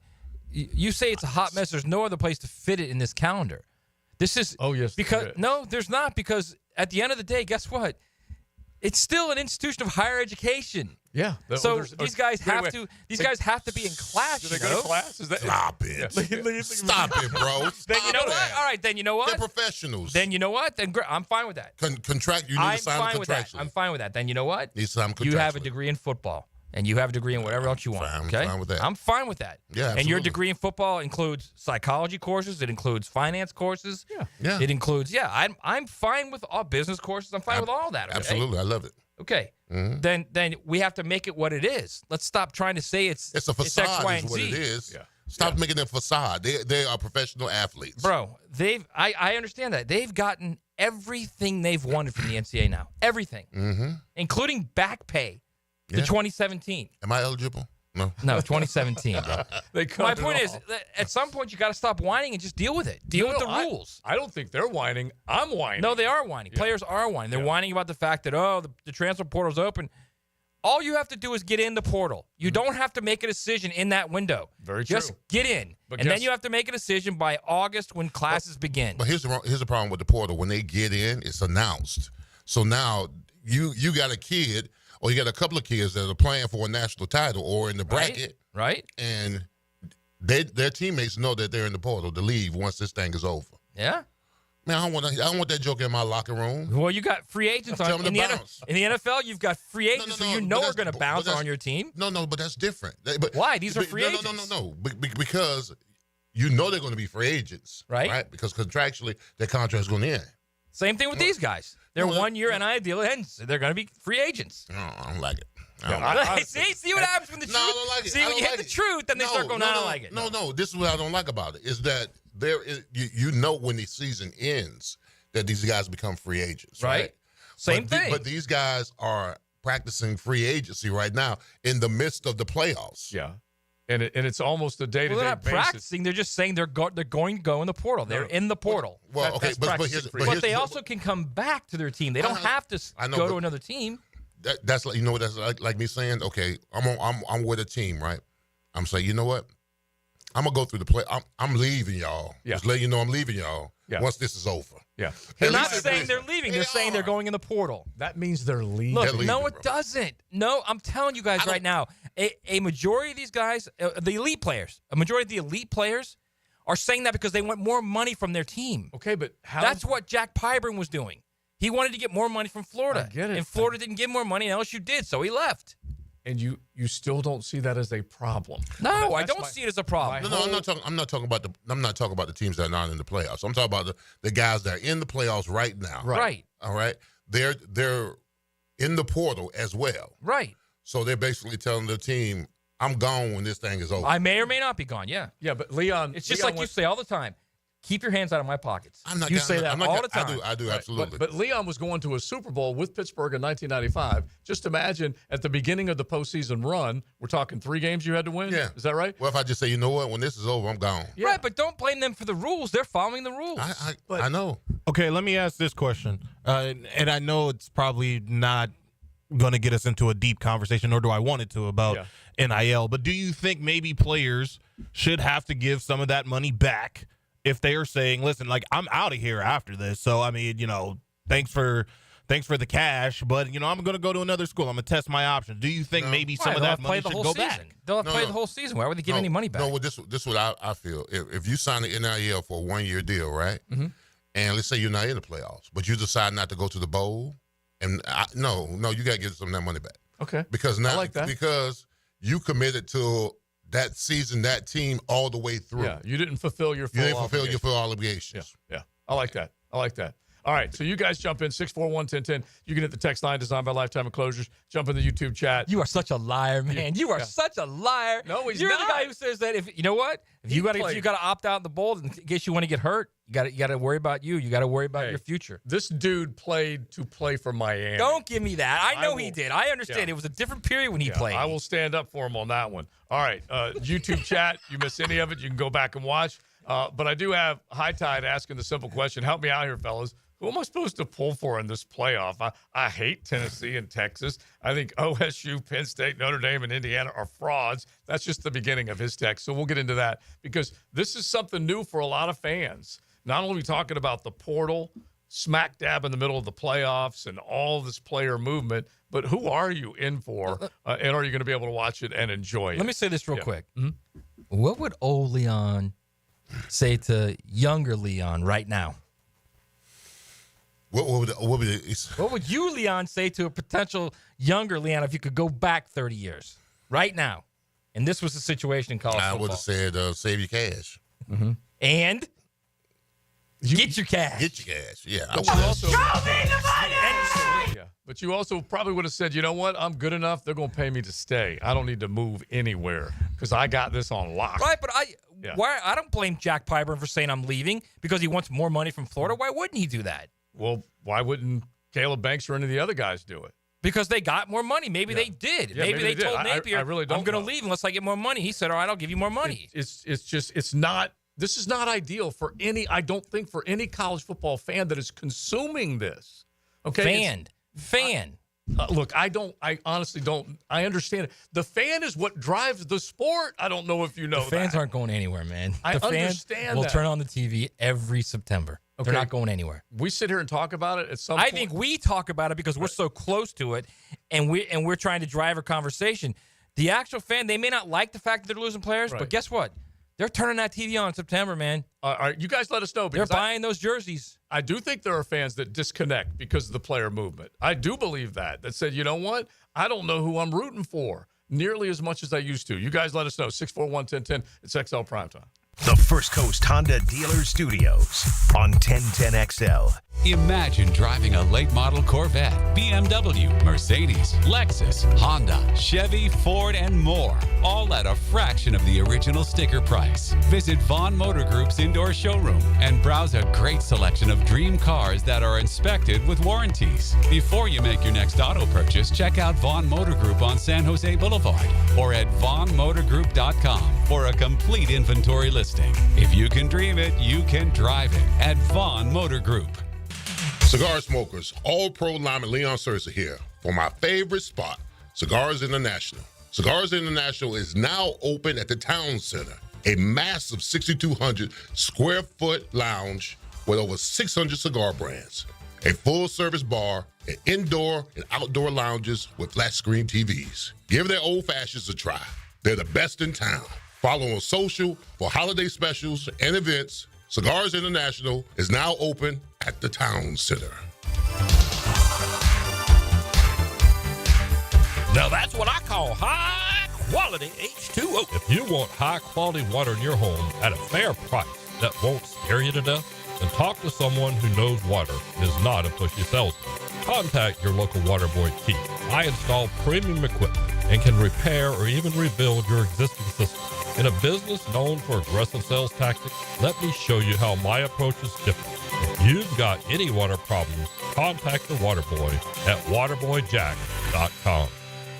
You say it's a hot mess. There's no other place to fit it in this calendar. This is no, there's not, because at the end of the day, guess what? It's still an institution of higher education. Yeah. So these guys have to. These guys have to be in class. Do they go to class? Stop it! Stop it, bro. Then you know what? All right. Then you know what? They're professionals. Then you know what? Then I'm fine with that. Contract. You need to sign a contract. I'm fine with that. Then you know what? You have a degree in football, and you have a degree in whatever else you want. I'm okay. fine with that. I'm fine with that. Yeah. Absolutely. And your degree in football includes psychology courses. It includes finance courses. Yeah. It includes. I'm fine with all business courses. I'm fine with all that. Okay? Absolutely. I love it. Okay. Mm-hmm. Then we have to make it what it is. Let's stop trying to say it's a facade. X, Y, and is what Z. it is. Yeah. Stop making them facade. They are professional athletes, bro. I understand that they've gotten everything they've wanted from the NCAA now. Everything, including back pay. The 2017. Am I eligible? No, 2017, bro. My point is, that at some point, you got to stop whining and just deal with it. Deal with the rules. I don't think they're whining. I'm whining. No, they are whining. Yeah. Players are whining. They're whining about the fact that, the transfer portal's open. All you have to do is get in the portal. You don't have to make a decision in that window. Very true. Just get in. But and then you have to make a decision by August when classes begin. But here's the problem with the portal. When they get in, it's announced. So now you got a kid or you got a couple of kids that are playing for a national title or in the bracket. Right. And their teammates know that they're in the portal to leave once this thing is over. Yeah. Man, I don't want that joke in my locker room. Well, you got free agents Tell on them in to the, bounce. in the NFL. You've got free agents who you know are going to bounce on your team. No, but that's different. But, why? These are free agents. No. Because you know they're going to be free agents, right? Because contractually their contract's going to end. Same thing with these guys. They're 1 year NIL deal ends. They're going to be free agents. No, I don't like it. See what happens when the truth. I don't like it. See, when you hit the truth, then they start going, I don't like it. No. This is what I don't like about it. Is that you know when the season ends that these guys become free agents, right? Same thing. But these guys are practicing free agency right now in the midst of the playoffs. Yeah. And it's almost a day-to-day they're not basis. practicing. They're just saying they're going to go in the portal. They're in the portal. Well, okay, but they also can come back to their team. They don't have to go to another team. That's like, you know what that's like me saying, okay, I'm with a team, right? I'm saying, you know what? I'm gonna go through the play. I'm leaving y'all. Yeah. Just let you know I'm leaving y'all. Yeah. Once this is over. Yeah. They're not saying they're leaving. They're saying they're going in the portal. That means they're leaving. Look, no, it doesn't. No, I'm telling you guys right now, a majority of these guys, the elite players, a majority of the elite players are saying that because they want more money from their team. Okay, but how? That's what Jack Pyburn was doing. He wanted to get more money from Florida. I get it. And Florida didn't give more money, and LSU did, so he left. And you still don't see that as a problem. No, I don't see it as a problem. No, I'm not talking about the teams that are not in the playoffs. I'm talking about the guys that are in the playoffs right now. Right. All right. They're in the portal as well. Right. So they're basically telling the team, I'm gone when this thing is over. I may or may not be gone, yeah. Yeah, but Leon... It's just like you say all the time. Keep your hands out of my pockets. You say that all the time. I do, absolutely. But Leon was going to a Super Bowl with Pittsburgh in 1995. Just imagine at the beginning of the postseason run, we're talking 3 games you had to win? Yeah. Is that right? Well, if I just say, you know what, when this is over, I'm gone. Yeah. Right, but don't blame them for the rules. They're following the rules. I know. Okay, let me ask this question. And I know it's probably not going to get us into a deep conversation, nor do I want it to, about NIL. But do you think maybe players should have to give some of that money back if they are saying, listen, like, I'm out of here after this. So, I mean, thanks for the cash, but, I'm going to go to another school. I'm going to test my options. Do you think maybe some of that money should go back? They'll have to play the whole season. Why would they give any money back? No, this is what I feel. If you sign an NIL for a 1-year deal, right? Mm-hmm. And let's say you're not in the playoffs, but you decide not to go to the bowl, and no, you got to give some of that money back. Okay. Because now, I like that. because you committed to that season, that team all the way through. Yeah, you didn't fulfill your full obligations. Yeah. I like that. All right, so you guys jump in, 641-1010. You can hit the text line designed by Lifetime Enclosures. Jump in the YouTube chat. You are such a liar, man. You are such a liar. No, You're the guy who says that if you know what? If you got to opt out in the bowl in case you want to get hurt, you got to worry about you. You got to worry about your future. This dude played to play for Miami. Don't give me that. I know he did. I understand. It was a different period when he played. I will stand up for him on that one. All right, YouTube chat. You miss any of it, you can go back and watch. But I do have High Tide asking the simple question. Help me out here, fellas. Who am I supposed to pull for in this playoff? I hate Tennessee and Texas. I think OSU, Penn State, Notre Dame, and Indiana are frauds. That's just the beginning of his text. So we'll get into that because this is something new for a lot of fans. Not only are we talking about the portal, smack dab in the middle of the playoffs and all this player movement, but who are you in for? And are you going to be able to watch it and enjoy it? Let me say this real quick. Mm-hmm. What would old Leon say to younger Leon right now? What would you, Leon, say to a potential younger Leon if you could go back 30 years right now? And this was the situation in college football. I would have said, save your cash. Mm-hmm. And get your cash. Get your cash, yeah. But you also probably would have said, you know what? I'm good enough. They're going to pay me to stay. I don't need to move anywhere because I got this on lock. Right, but I don't blame Jack Pyburn for saying I'm leaving because he wants more money from Florida. Why wouldn't he do that? Well, why wouldn't Caleb Banks or any of the other guys do it? Because they got more money. Maybe they did. Yeah, maybe they did. told Napier, I really don't I'm going to know. leave unless I get more money. He said, all right, I'll give you more money. It's not. This is not ideal for any. I don't think for any college football fan that is consuming this. Okay, fan. Look, I honestly don't. I understand it. The fan is what drives the sport. I don't know if you know. The fans aren't going anywhere, man. I The fans understand will that. turn on the TV every September. Okay. They're not going anywhere. We sit here and talk about it at some I point. think we talk about it because we're so close to it, and we're trying to drive a conversation. The actual fan, they may not like the fact that they're losing players, but guess what? They're turning that TV on in September, man. All right, you guys let us know. They're buying those jerseys. I do think there are fans that disconnect because of the player movement. I do believe that said, you know what? I don't know who I'm rooting for nearly as much as I used to. You guys let us know. 641-1010. It's XL Primetime. The First Coast Honda Dealer Studios on 1010XL. Imagine driving a late model Corvette, BMW, Mercedes, Lexus, Honda, Chevy, Ford, and more, all at a fraction of the original sticker price. Visit Vaughn Motor Group's indoor showroom and browse a great selection of dream cars that are inspected with warranties. Before you make your next auto purchase, check out Vaughn Motor Group on San Jose Boulevard or at vaughnmotorgroup.com for a complete inventory listing. If you can dream it, you can drive it at Vaughn Motor Group. Cigar smokers, all-pro lineman Leon Searcy here for my favorite spot, Cigars International. Cigars International is now open at the Town Center, a massive 6,200 square foot lounge with over 600 cigar brands, a full-service bar, and indoor and outdoor lounges with flat-screen TVs. Give their old fashions a try. They're the best in town. Follow on social for holiday specials and events. Cigars International is now open at the Town Center. Now that's what I call high quality H2O. If you want high quality water in your home at a fair price that won't scare you to death, then talk to someone who knows water and is not a pushy salesman. Contact your local water boy Keith. I install premium equipment and can repair or even rebuild your existing system. In a business known for aggressive sales tactics, let me show you how my approach is different. If you've got any water problems, contact the water boy at waterboyjack.com.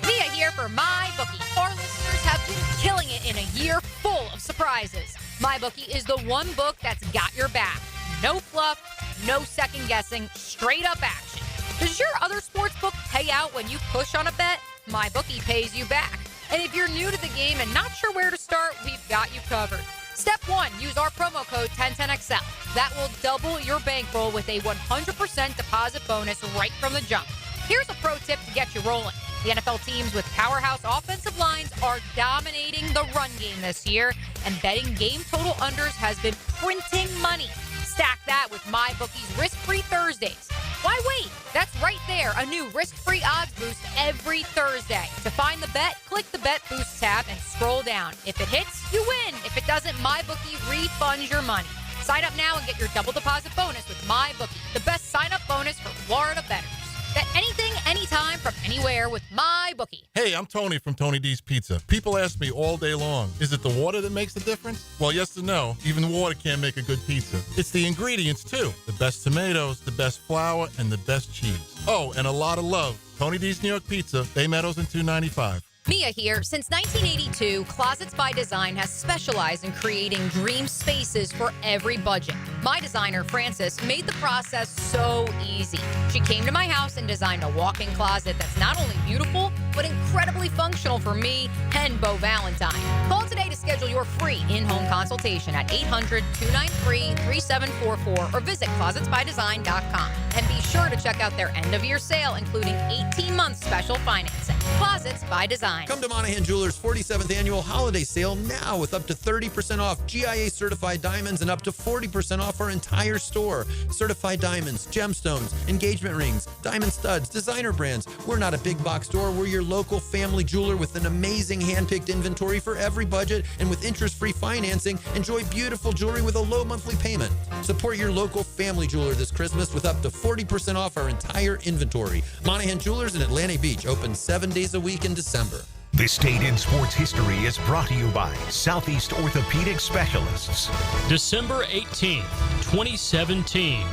Mia here for MyBookie. Our listeners have been killing it in a year full of surprises. MyBookie is the one book that's got your back. No fluff, no second guessing, straight up action. Does your other sports book pay out when you push on a bet? MyBookie pays you back. And if you're new to the game and not sure where to start, we've got you covered. Step 1, use our promo code 1010XL. That will double your bankroll with a 100% deposit bonus right from the jump. Here's a pro tip to get you rolling. The NFL teams with powerhouse offensive lines are dominating the run game this year, and betting game total unders has been printing money. Stack that with MyBookie's risk-free Thursdays. Why wait? That's right there, a new risk-free odds boost every Thursday. To find the bet, click the Bet Boost tab and scroll down. If it hits, you win. If it doesn't, MyBookie refunds your money. Sign up now and get your double deposit bonus with MyBookie, the best sign-up bonus for Florida bettors. Bet anything, anytime, from anywhere with MyBookie. Hey, I'm Tony from Tony D's Pizza. People ask me all day long, is it the water that makes the difference? Well, yes and no. Even water can't make a good pizza. It's the ingredients, too. The best tomatoes, the best flour, and the best cheese. Oh, and a lot of love. Tony D's New York Pizza, Bay Meadows and 295. Mia here. Since 1982, Closets by Design has specialized in creating dream spaces for every budget. My designer, Frances, made the process so easy. She came to my house and designed a walk-in closet that's not only beautiful, but incredibly functional for me and Beau Valentine. Call today to schedule your free in-home consultation at 800-293-3744 or visit closetsbydesign.com. And be sure to check out their end-of-year sale, including 18-month special financing. Closets by Design. Come to Monahan Jewelers' 47th annual holiday sale now with up to 30% off GIA certified diamonds and up to 40% off our entire store. Certified diamonds, gemstones, engagement rings, diamond studs, designer brands. We're not a big box store. We're your local family jeweler with an amazing hand-picked inventory for every budget, and with interest-free financing, enjoy beautiful jewelry with a low monthly payment. Support your local family jeweler this Christmas with up to 40% off our entire inventory. Monahan Jewelers in Atlantic Beach, open 7 days a week in December. This Date in Sports History is brought to you by Southeast Orthopedic Specialists. December 18th, 2017.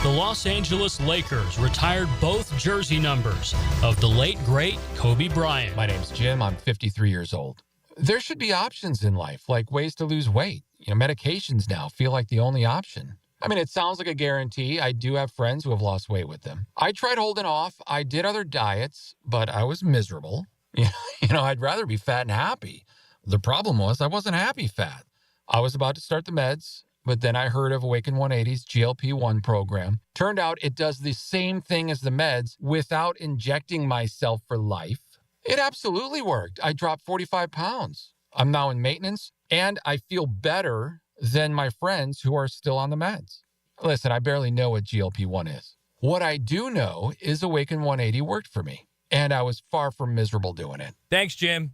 The Los Angeles Lakers retired both jersey numbers of the late, great Kobe Bryant. My name's Jim. I'm 53 years old. There should be options in life, like ways to lose weight. Medications now feel like the only option. I mean, it sounds like a guarantee. I do have friends who have lost weight with them. I tried holding off. I did other diets, but I was miserable. I'd rather be fat and happy. The problem was I wasn't happy fat. I was about to start the meds, but then I heard of Awaken 180's GLP-1 program. Turned out it does the same thing as the meds without injecting myself for life. It absolutely worked. I dropped 45 pounds. I'm now in maintenance, and I feel better than my friends who are still on the meds. Listen, I barely know what GLP-1 is. What I do know is Awaken 180 worked for me, and I was far from miserable doing it. Thanks, Jim.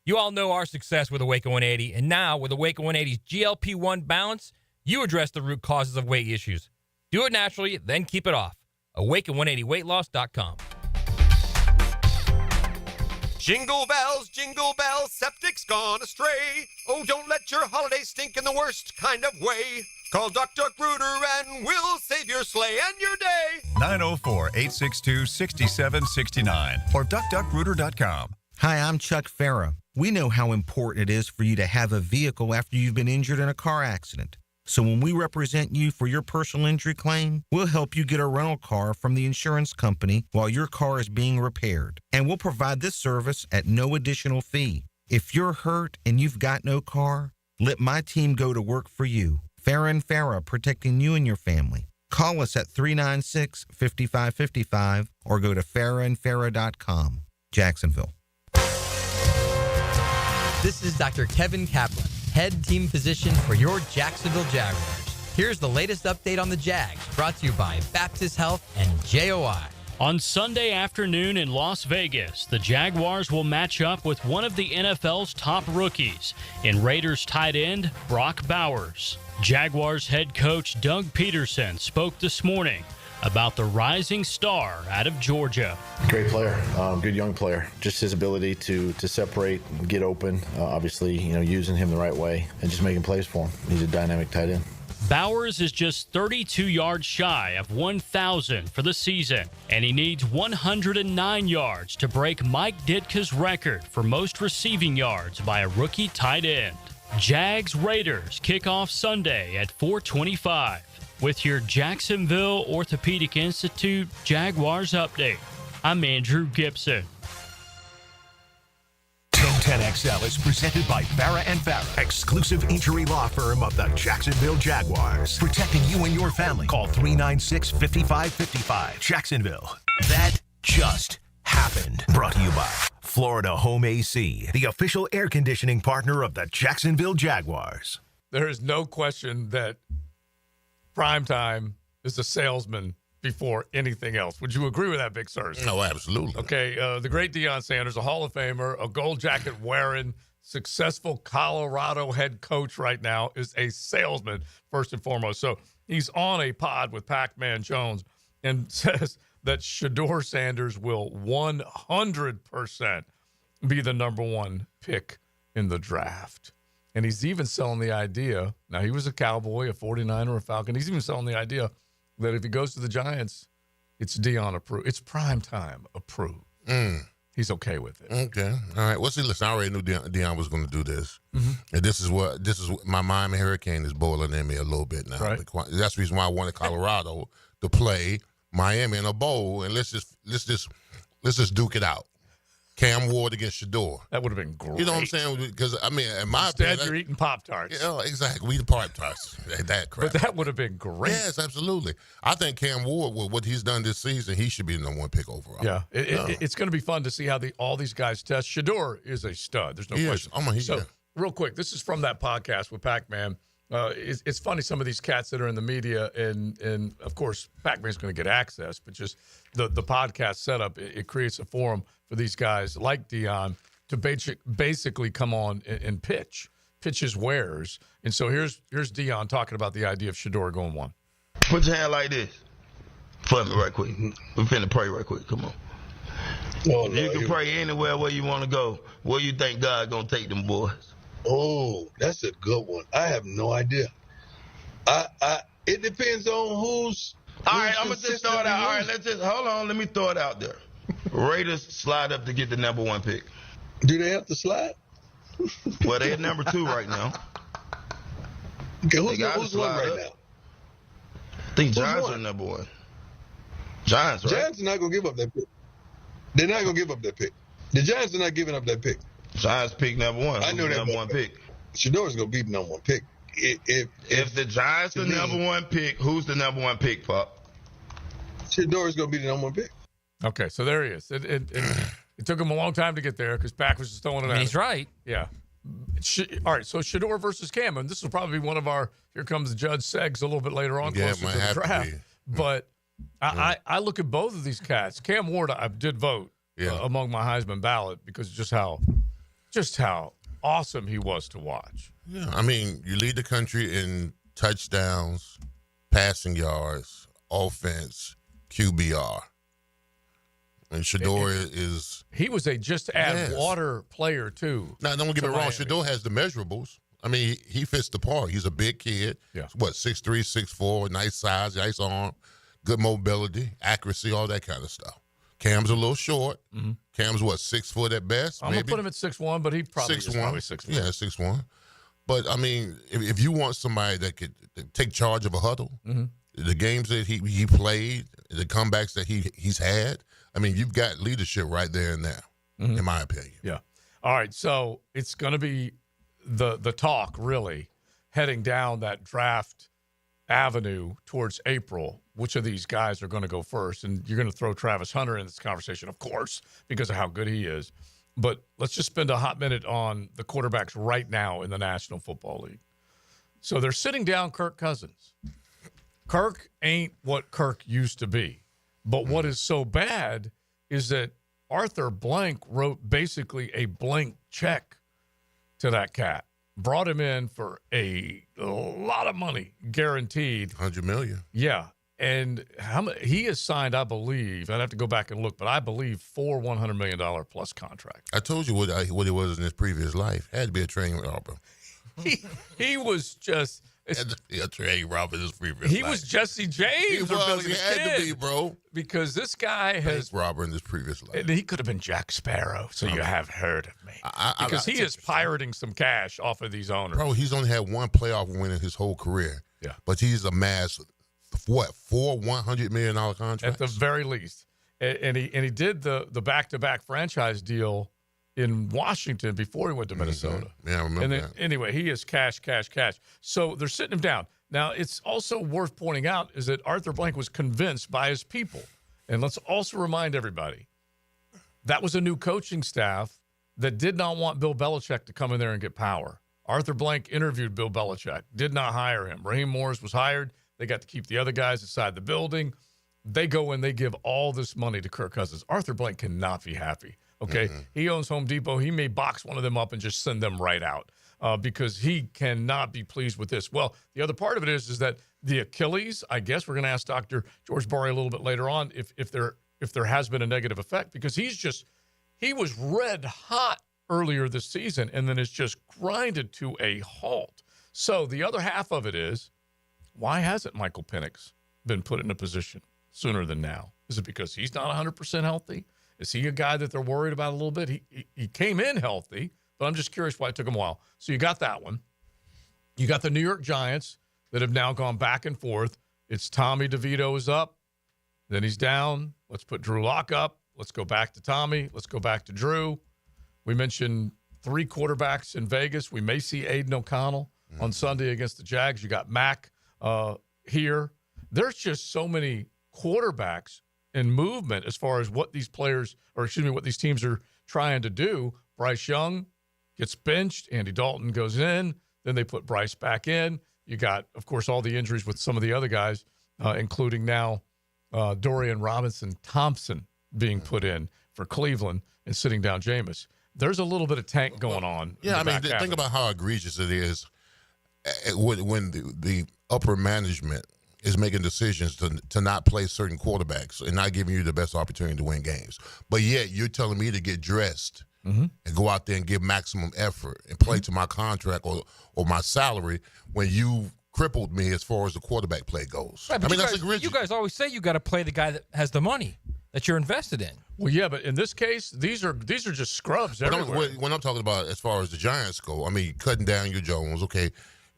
You all know our success with Awaken 180, and now with Awaken 180's GLP-1 balance, you address the root causes of weight issues. Do it naturally, then keep it off. Awaken180weightloss.com. Jingle bells, septic's gone astray. Oh, don't let your holiday stink in the worst kind of way. Call Duck Rooter and we'll save your sleigh and your day. 904-862-6769 or duckduckrooter.com. Hi, I'm Chuck Farah. We know how important it is for you to have a vehicle after you've been injured in a car accident. So when we represent you for your personal injury claim, we'll help you get a rental car from the insurance company while your car is being repaired. And we'll provide this service at no additional fee. If you're hurt and you've got no car, let my team go to work for you. Farah and Farah, protecting you and your family. Call us at 396-5555 or go to farahandfarah.com. Jacksonville. This is Dr. Kevin Kaplan, head team physician for your Jacksonville Jaguars. Here's the latest update on the Jags, brought to you by Baptist Health and JOI. On Sunday afternoon in Las Vegas, the Jaguars will match up with one of the NFL's top rookies in Raiders tight end Brock Bowers. Jaguars head coach Doug Peterson spoke this morning about the rising star out of Georgia. Great player, good young player. Just his ability to separate and get open, obviously, using him the right way and just making plays for him. He's a dynamic tight end. Bowers is just 32 yards shy of 1,000 for the season, and he needs 109 yards to break Mike Ditka's record for most receiving yards by a rookie tight end. Jags Raiders kick off Sunday at 4:25 with your Jacksonville Orthopedic Institute Jaguars update. I'm Andrew Gibson. 1010XL is presented by Farah and Farah, exclusive injury law firm of the Jacksonville Jaguars. Protecting you and your family. Call 396-5555. Jacksonville. That just happened. Brought to you by Florida Home AC, the official air conditioning partner of the Jacksonville Jaguars. There is no question that Primetime is a salesman before anything else. Would you agree with that, Big Searcy? No, absolutely. Okay, the great Deion Sanders, a Hall of Famer, a gold jacket wearing, successful Colorado head coach right now, is a salesman first and foremost. So he's on a pod with Pac-Man Jones and says that Shedeur Sanders will 100% be the number one pick in the draft. And he's even selling the idea. Now, he was a Cowboy, a 49er, a Falcon. He's even selling the idea that if he goes to the Giants, it's Deion approved. It's Primetime approved. He's okay with it. Okay. All right. Well, see, listen, I already knew Deion was going to do this. And this is what my Miami Hurricane is boiling in me a little bit now. Right. That's the reason why I wanted Colorado to play Miami in a bowl, and let's just duke it out. Cam Ward against Shedeur. That would have been great. You know what I'm saying? Because, I mean, in my Instead, opinion, you're eating Pop-Tarts. Yeah, exactly. We eat Pop-Tarts. That crap. But that would have been great. Yes, absolutely. I think Cam Ward, with what he's done this season, he should be the number one pick overall. Yeah. It's going to be fun to see how all these guys test. Shedeur is a stud. There's no question. So, real quick, this is from that podcast with Pac-Man. It's funny, some of these cats that are in the media, and of course, Pac-Man's going to get access, but just the podcast setup, it creates a forum for these guys like Deion to basically come on and pitch his wares. And so here's Deion talking about the idea of Shedeur going one. Put your hand like this for me right quick. We're finna pray right quick. Come on. Oh, you can pray anywhere where you want to go. Where you think God going to take them boys? Oh, that's a good one. I have no idea. It depends on All right, I'm going to just throw it out. All right, hold on. Let me throw it out there. Raiders slide up to get the number 1 pick. Do they have to slide? Well, they're number 2 right now. Okay, who's one right now? I think Giants are number 1. Giants, right? Giants are not going to give up that pick. They're not going to give up that pick. The Giants are not giving up that pick. Giants pick number 1. I know that number 1 pick. Shador's going to be the number 1 pick. If the Giants are number 1 pick, who's the number 1 pick, Pop? Shador's going to be the number 1 pick. Okay, so there he is. It took him a long time to get there because Pack was just throwing it at him. He's right. Yeah. All right, so Shador versus Cam, and this will probably be one of our here comes the Judge segs a little bit later on closer to the draft. But I look at both of these cats. Cam Ward, I did vote among my Heisman ballot because just how awesome he was to watch. Yeah, I mean, you lead the country in touchdowns, passing yards, offense, QBR. And Shador he was a just add water player too. Now, don't get me wrong. Shador has the measurables. I mean, he fits the part. He's a big kid. Yeah. What, 6'3", 6'4", nice size, nice arm, good mobility, accuracy, all that kind of stuff. Cam's a little short. Mm-hmm. Cam's, what, 6 foot at best? I'm going to put him at 6'1", but he probably is probably 6'1". Yeah, 6'1". But, I mean, if you want somebody that could take charge of a huddle, the games that he played, the comebacks that he's had, I mean, you've got leadership right there and there, in my opinion. Yeah. All right, so it's going to be the talk, really, heading down that draft avenue towards April. Which of these guys are going to go first? And you're going to throw Travis Hunter in this conversation, of course, because of how good he is. But let's just spend a hot minute on the quarterbacks right now in the National Football League. So they're sitting down Kirk Cousins. Kirk ain't what Kirk used to be. But what is so bad is that Arthur Blank wrote basically a blank check to that cat. Brought him in for a lot of money, guaranteed. $100 million. Yeah. And he is signed, I believe, I'd have to go back and look, but I believe 4 $100 million plus contracts. I told you what he was in his previous life. Had to be a training robber. He was just... a training robber in his previous life. He was Jesse James. He had to be, bro. Because this guy has... robber in his previous life. And he could have been Jack Sparrow, so you have heard of me. Because he is pirating some cash off of these owners. Bro, he's only had one playoff win in his whole career. Yeah. But he's amassed, what, 4 $100 million contracts? At the very least. And he did the back-to-back franchise deal in Washington before he went to Minnesota. Yeah, I remember that. Anyway, he is cash. So they're sitting him down. Now, it's also worth pointing out is that Arthur Blank was convinced by his people. And let's also remind everybody, that was a new coaching staff that did not want Bill Belichick to come in there and get power. Arthur Blank interviewed Bill Belichick, did not hire him. Raheem Morris was hired. They got to keep the other guys inside the building. They go and they give all this money to Kirk Cousins. Arthur Blank cannot be happy. Okay, He owns Home Depot. He may box one of them up and just send them right out because he cannot be pleased with this. Well, the other part of it is that the Achilles, I guess we're going to ask Dr. George Barry a little bit later on if there has been a negative effect because he was red hot earlier this season and then it's just grinded to a halt. So the other half of it is, why hasn't Michael Penix been put in a position sooner than now? Is it because he's not 100% healthy? Is he a guy that they're worried about a little bit? He came in healthy, but I'm just curious why it took him a while. So you got that one. You got the New York Giants that have now gone back and forth. It's Tommy DeVito is up. Then he's down. Let's put Drew Lock up. Let's go back to Tommy. Let's go back to Drew. We mentioned 3 quarterbacks in Vegas. We may see Aiden O'Connell on Sunday against the Jags. You got Mac here. There's just so many quarterbacks in movement as far as what these what these teams are trying to do. Bryce Young gets benched. Andy Dalton goes in. Then they put Bryce back in. You got, of course, all the injuries with some of the other guys, including now Dorian Robinson-Thompson being put in for Cleveland and sitting down Jameis. There's a little bit of tank going on. Yeah, I mean, think about how egregious it is when the upper management is making decisions to not play certain quarterbacks and not giving you the best opportunity to win games. But yet you're telling me to get dressed and go out there and give maximum effort and play to my contract or my salary when you crippled me as far as the quarterback play goes. Right, but that's you guys always say you got to play the guy that has the money that you're invested in. Well, yeah, but in this case, these are just scrubs everywhere. When I'm talking about as far as the Giants go, I mean, cutting down your Jones, okay,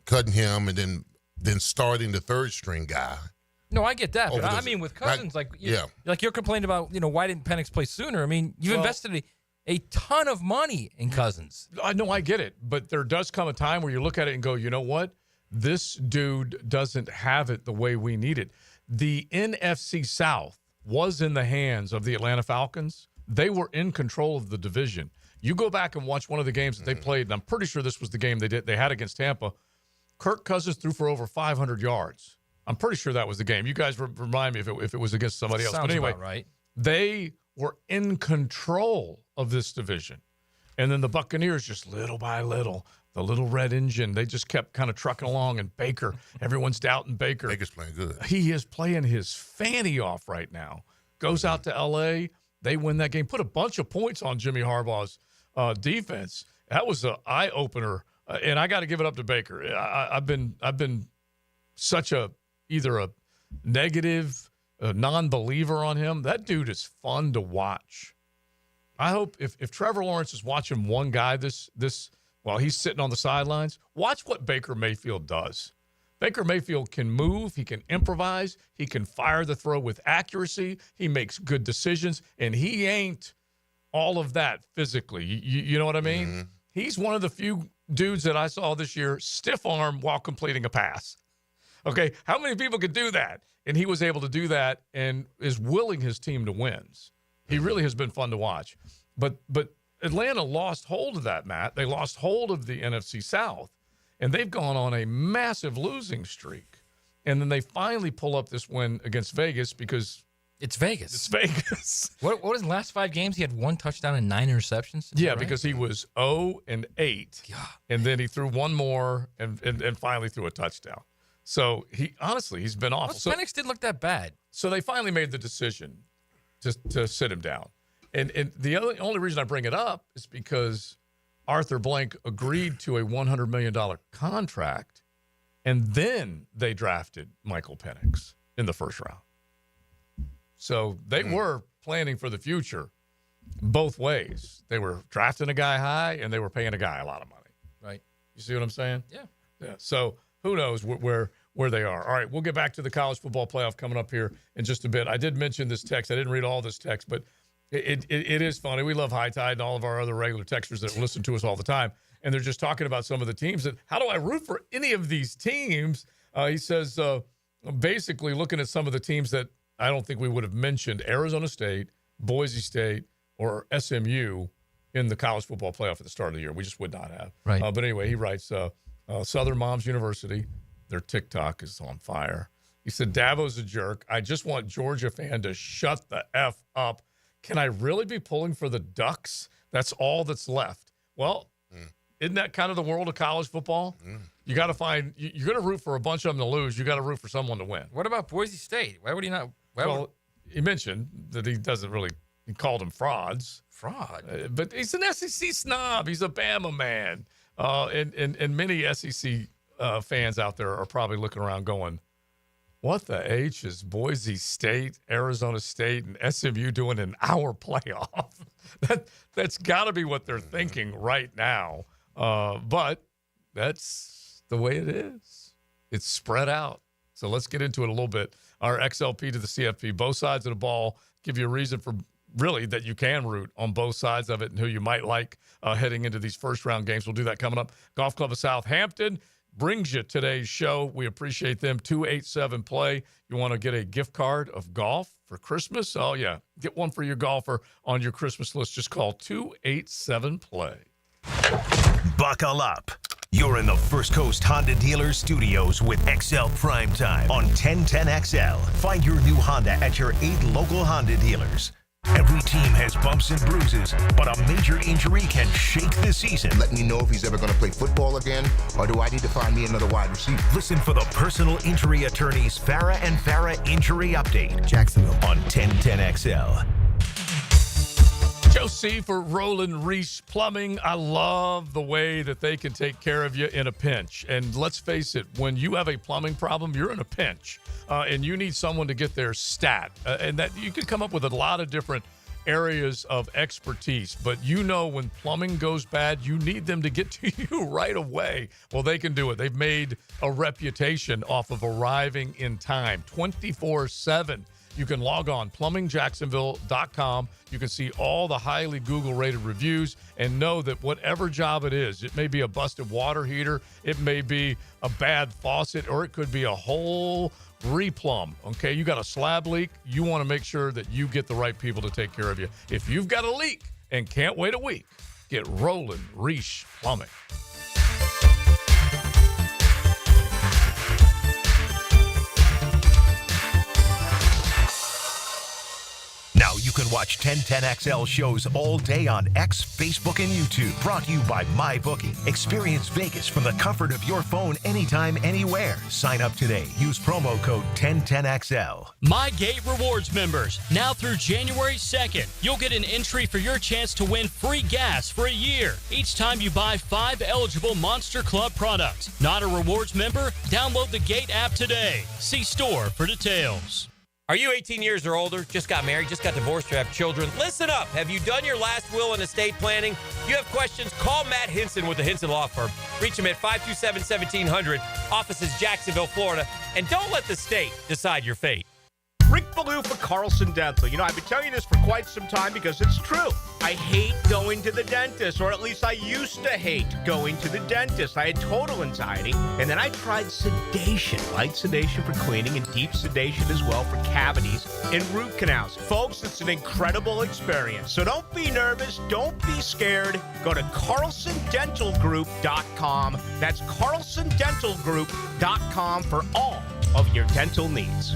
cutting him, and then starting the third string guy. No, I get that, but I mean with Cousins, like you're complaining about, why didn't Penix play sooner? I mean, you've invested a ton of money in Cousins. I know, I get it, but there does come a time where you look at it and go, you know what? This dude doesn't have it the way we need it. The NFC South was in the hands of the Atlanta Falcons. They were in control of the division. You go back and watch one of the games that they played, and I'm pretty sure this was the game they had against Tampa. Kirk Cousins threw for over 500 yards. I'm pretty sure that was the game. You guys remind me if it was against somebody else. Sounds but anyway, about right. They were in control of this division. And then the Buccaneers, just little by little, the little red engine, they just kept kind of trucking along. And Baker, everyone's doubting Baker. Baker's playing good. He is playing his fanny off right now. Goes out to L.A., they win that game. Put a bunch of points on Jimmy Harbaugh's defense. That was an eye-opener. And I got to give it up to Baker. I've been such either a negative, a non-believer on him. That dude is fun to watch. I hope if Trevor Lawrence is watching one guy this while he's sitting on the sidelines, watch what Baker Mayfield does. Baker Mayfield can move, he can improvise, he can fire the throw with accuracy, he makes good decisions, and he ain't all of that physically. You know what I mean? Mm-hmm. He's one of the few dudes that I saw this year stiff arm while completing a pass. Okay, how many people could do that? And he was able to do that and is willing his team to wins. He really has been fun to watch. But Atlanta lost hold of that, Matt. They lost hold of the NFC South, and they've gone on a massive losing streak. And then they finally pull up this win against Vegas because it's Vegas. It's Vegas. What was the last 5 games? He had 1 touchdown and 9 interceptions? Yeah, right? Because he was 0-8. God. And then he threw one more and finally threw a touchdown. So he's been awful. Penix didn't look that bad. So they finally made the decision to sit him down. And the only reason I bring it up is because Arthur Blank agreed to a $100 million contract, and then they drafted Michael Penix in the first round. So they were planning for the future both ways. They were drafting a guy high, and they were paying a guy a lot of money. Right. You see what I'm saying? Yeah. So who knows where they are. All right, we'll get back to the college football playoff coming up here in just a bit. I did mention this text. I didn't read all this text, but it is funny. We love High Tide and all of our other regular texters that listen to us all the time, and they're just talking about some of the teams. That how do I root for any of these teams? He says, basically looking at some of the teams that I don't think we would have mentioned, Arizona State, Boise State, or SMU in the college football playoff at the start of the year. We just would not have. Right. But anyway, he writes, Southern Moms University, their TikTok is on fire. He said, Dabo's a jerk. I just want Georgia fan to shut the F up. Can I really be pulling for the Ducks? That's all that's left. Well, isn't that kind of the world of college football? You got to find – you're going to root for a bunch of them to lose. You got to root for someone to win. What about Boise State? Why would he not – he mentioned that he doesn't really – he called them frauds. Fraud? But he's an SEC snob. He's a Bama man. And many SEC fans out there are probably looking around going, what the H is Boise State, Arizona State, and SMU doing in our playoff? That's got to be what they're thinking right now. But that's the way it is. It's spread out. So let's get into it a little bit. Our XLP to the CFP, both sides of the ball, give you a reason for really that you can root on both sides of it and who you might like heading into these first-round games. We'll do that coming up. Golf Club of Southampton brings you today's show. We appreciate them. 287-play. You want to get a gift card of golf for Christmas? Oh, yeah. Get one for your golfer on your Christmas list. Just call 287-play. Buckle up. You're in the First Coast Honda Dealers Studios with XL Primetime on 1010XL. Find your new Honda at your 8 local Honda dealers. Every team has bumps and bruises, but a major injury can shake the season. Let me know if he's ever going to play football again, or do I need to find me another wide receiver? Listen for the personal injury attorneys Farah and Farah Injury Update. Jacksonville on 1010XL. Joe C. for Roland Reese Plumbing. I love the way that they can take care of you in a pinch. And let's face it, when you have a plumbing problem, you're in a pinch. And you need someone to get their stat. And that you can come up with a lot of different areas of expertise. But you know when plumbing goes bad, you need them to get to you right away. Well, they can do it. They've made a reputation off of arriving in time 24/7. You can log on plumbingjacksonville.com. You can see all the highly Google-rated reviews and know that whatever job it is, it may be a busted water heater, it may be a bad faucet, or it could be a whole replumb. Okay, you got a slab leak, you want to make sure that you get the right people to take care of you. If you've got a leak and can't wait a week, get Roland Reese Plumbing. Now you can watch 1010XL shows all day on X, Facebook, and YouTube. Brought to you by MyBookie. Experience Vegas from the comfort of your phone anytime, anywhere. Sign up today. Use promo code 1010XL. MyGate Rewards members, now through January 2nd, you'll get an entry for your chance to win free gas for a year each time you buy 5 eligible Monster Club products. Not a rewards member? Download the Gate app today. See store for details. Are you 18 years or older, just got married, just got divorced, or have children? Listen up. Have you done your last will and estate planning? If you have questions, call Matt Hinson with the Hinson Law Firm. Reach him at 527-1700, offices Jacksonville, Florida. And don't let the state decide your fate. Rick Ballou for Carlson Dental. You know, I've been telling you this for quite some time because it's true. I hate going to the dentist, or at least I used to hate going to the dentist. I had total anxiety, and then I tried sedation, light sedation for cleaning and deep sedation as well for cavities and root canals. Folks, it's an incredible experience. So don't be nervous. Don't be scared. Go to carlsondentalgroup.com. That's carlsondentalgroup.com for all of your dental needs.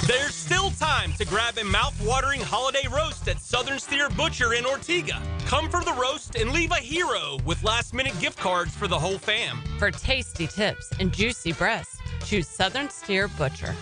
There's still time to grab a mouth-watering holiday roast at Southern Steer Butcher in Ortega. Come for the roast and leave a hero with last-minute gift cards for the whole fam. For tasty tips and juicy breasts, choose Southern Steer Butcher.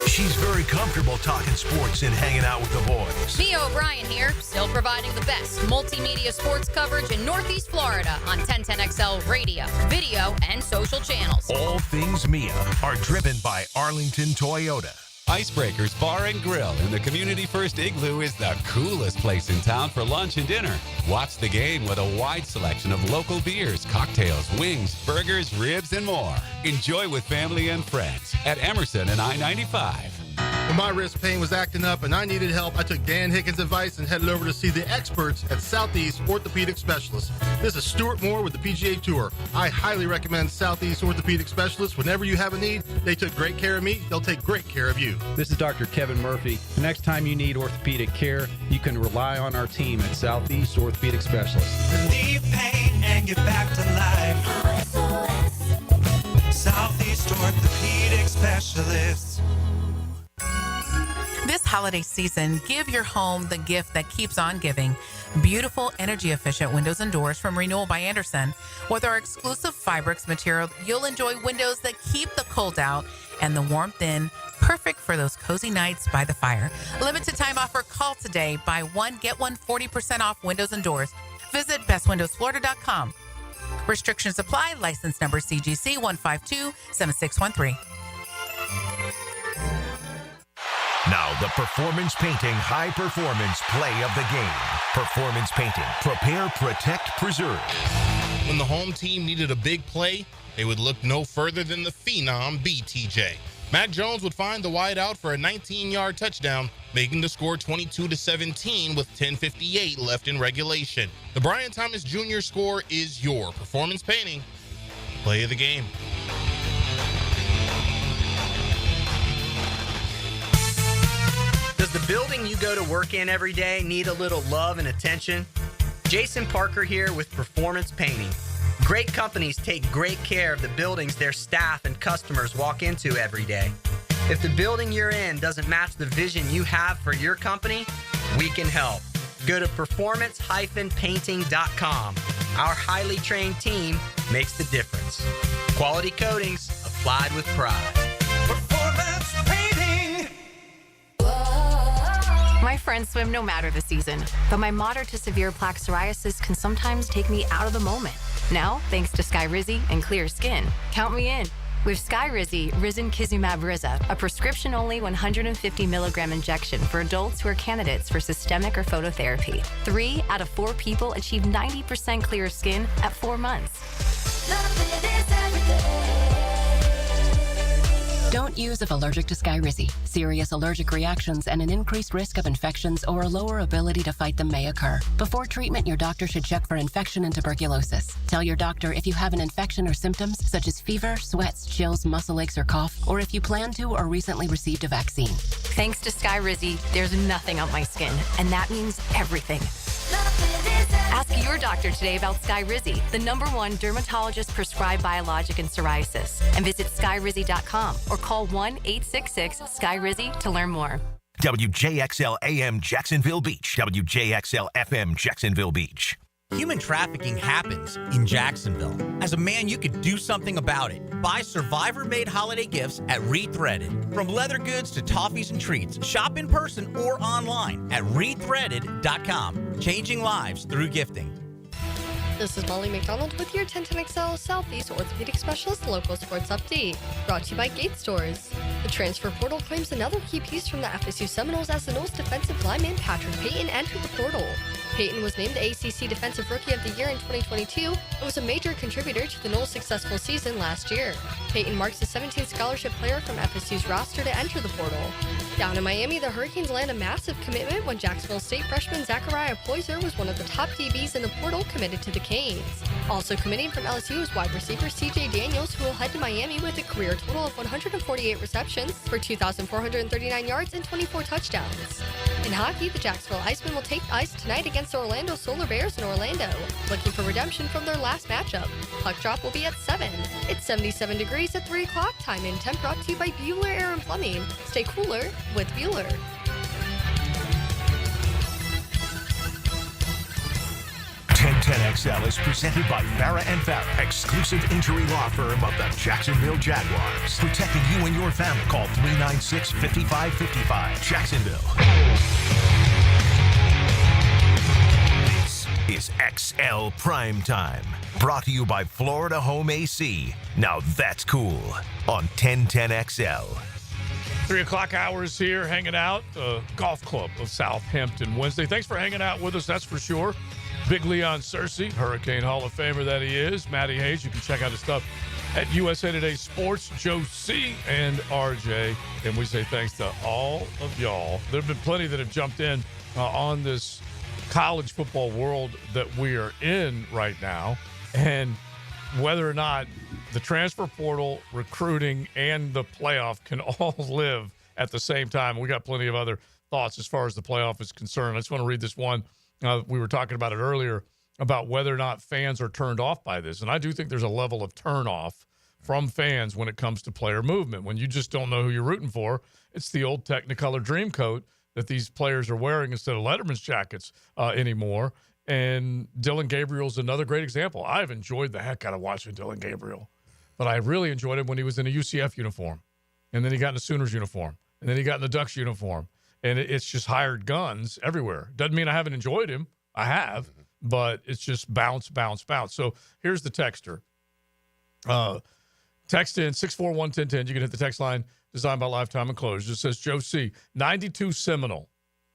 She's very comfortable talking sports and hanging out with the boys. Mia O'Brien here, still providing the best multimedia sports coverage in Northeast Florida on 1010XL radio, video, and social channels. All things Mia are driven by Arlington Toyota. Icebreakers Bar and Grill in the Community First Igloo is the coolest place in town for lunch and dinner. Watch the game with a wide selection of local beers, cocktails, wings, burgers, ribs, and more. Enjoy with family and friends at Emerson and I-95. When my wrist pain was acting up and I needed help, I took Dan Hickens' advice and headed over to see the experts at Southeast Orthopedic Specialists. This is Stuart Moore with the PGA Tour. I highly recommend Southeast Orthopedic Specialists. Whenever you have a need, they took great care of me. They'll take great care of you. This is Dr. Kevin Murphy. The next time you need orthopedic care, you can rely on our team at Southeast Orthopedic Specialists. Relieve pain and get back to life. Southeast Orthopedic Specialists. This holiday season, give your home the gift that keeps on giving. Beautiful, energy-efficient windows and doors from Renewal by Andersen. With our exclusive Fibrix material, you'll enjoy windows that keep the cold out and the warmth in, perfect for those cozy nights by the fire. Limited time offer. Call today. Buy one, get one 40% off windows and doors. Visit bestwindowsflorida.com. Restrictions apply. License number CGC 1527613. Now, the Performance Painting High Performance Play of the Game. Performance Painting. Prepare, protect, preserve. When the home team needed a big play, they would look no further than the phenom BTJ. Mac Jones would find the wide out for a 19-yard touchdown, making the score 22-17 with 10:58 left in regulation. The Brian Thomas Jr. score is your Performance Painting Play of the Game. Does the building you go to work in every day need a little love and attention? Jason Parker here with Performance Painting. Great companies take great care of the buildings their staff and customers walk into every day. If the building you're in doesn't match the vision you have for your company, we can help. Go to performance-painting.com. Our highly trained team makes the difference. Quality coatings applied with pride. Performance Painting. My friends swim no matter the season, but my moderate to severe plaque psoriasis can sometimes take me out of the moment. Now, thanks to Skyrizi and clear skin, count me in. With Skyrizi, Risankizumab Riza, a prescription-only 150 milligram injection for adults who are candidates for systemic or phototherapy. 3 out of 4 people achieve 90% clear skin at 4 months. Don't use if allergic to Skyrizi. Serious allergic reactions and an increased risk of infections or a lower ability to fight them may occur. Before treatment, your doctor should check for infection and tuberculosis. Tell your doctor if you have an infection or symptoms such as fever, sweats, chills, muscle aches, or cough, or if you plan to or recently received a vaccine. Thanks to Skyrizi, there's nothing on my skin, and that means everything. Ask your doctor today about Skyrizi, the #1 dermatologist-prescribed biologic in psoriasis, and visit skyrizi.com or call 1-866-SKYRIZI to learn more. WJXL AM Jacksonville Beach. WJXL FM Jacksonville Beach. Human trafficking happens in Jacksonville. As a man, you could do something about it. Buy Survivor-made holiday gifts at Rethreaded. From leather goods to toffees and treats, shop in person or online at rethreaded.com. Changing lives through gifting. This is Molly McDonald with your 1010XL Southeast Orthopedic Specialist Local Sports Update, brought to you by Gate Stores. The transfer portal claims another key piece from the FSU Seminoles as the Noles defensive lineman Patrick Payton entered the portal. Payton was named the ACC Defensive Rookie of the Year in 2022 and was a major contributor to the Noles' successful season last year. Payton marks the 17th scholarship player from FSU's roster to enter the portal. Down in Miami, the Hurricanes land a massive commitment when Jacksonville State freshman Zachariah Poyser was one of the top DBs in the portal committed to the Canes. Also committing from LSU is wide receiver CJ Daniels, who will head to Miami with a career total of 148 receptions for 2,439 yards and 24 touchdowns. In hockey, the Jacksonville Icemen will take ice tonight against the Orlando Solar Bears in Orlando, looking for redemption from their last matchup. Puck drop will be at 7. It's 77 degrees at 3 o'clock. Time and temp brought to you by Bueller Air and Plumbing. Stay cooler with Bueller. XL is presented by Farah and Farah, exclusive injury law firm of the Jacksonville Jaguars. Protecting you and your family. Call 396-5555. Jacksonville. This is XL Primetime. Brought to you by Florida Home AC. Now that's cool on 1010XL. 3 o'clock hours here, hanging out. Golf Club of Southampton Wednesday. Thanks for hanging out with us, that's for sure. Big Leon Searcy, Hurricane Hall of Famer that he is. Matty Hayes, you can check out his stuff at USA Today Sports. Joe C. and RJ. And we say thanks to all of y'all. There have been plenty that have jumped in on this college football world that we are in right now. And whether or not the transfer portal, recruiting, and the playoff can all live at the same time. We got plenty of other thoughts as far as the playoff is concerned. I just want to read this one. We were talking about it earlier about whether or not fans are turned off by this. And I do think there's a level of turn off from fans when it comes to player movement. When you just don't know who you're rooting for, it's the old Technicolor dream coat that these players are wearing instead of Letterman's jackets anymore. And Dylan Gabriel's another great example. I've enjoyed the heck out of watching Dylan Gabriel, but I really enjoyed him when he was in a UCF uniform. And then he got in a Sooners uniform. And then he got in the Ducks uniform. And it's just hired guns everywhere. Doesn't mean I haven't enjoyed him. I have. But it's just bounce, bounce, bounce. So here's the texter. Text in 641-1010. You can hit the text line designed by Lifetime Enclosures. It says, Joe C., 92 Seminole.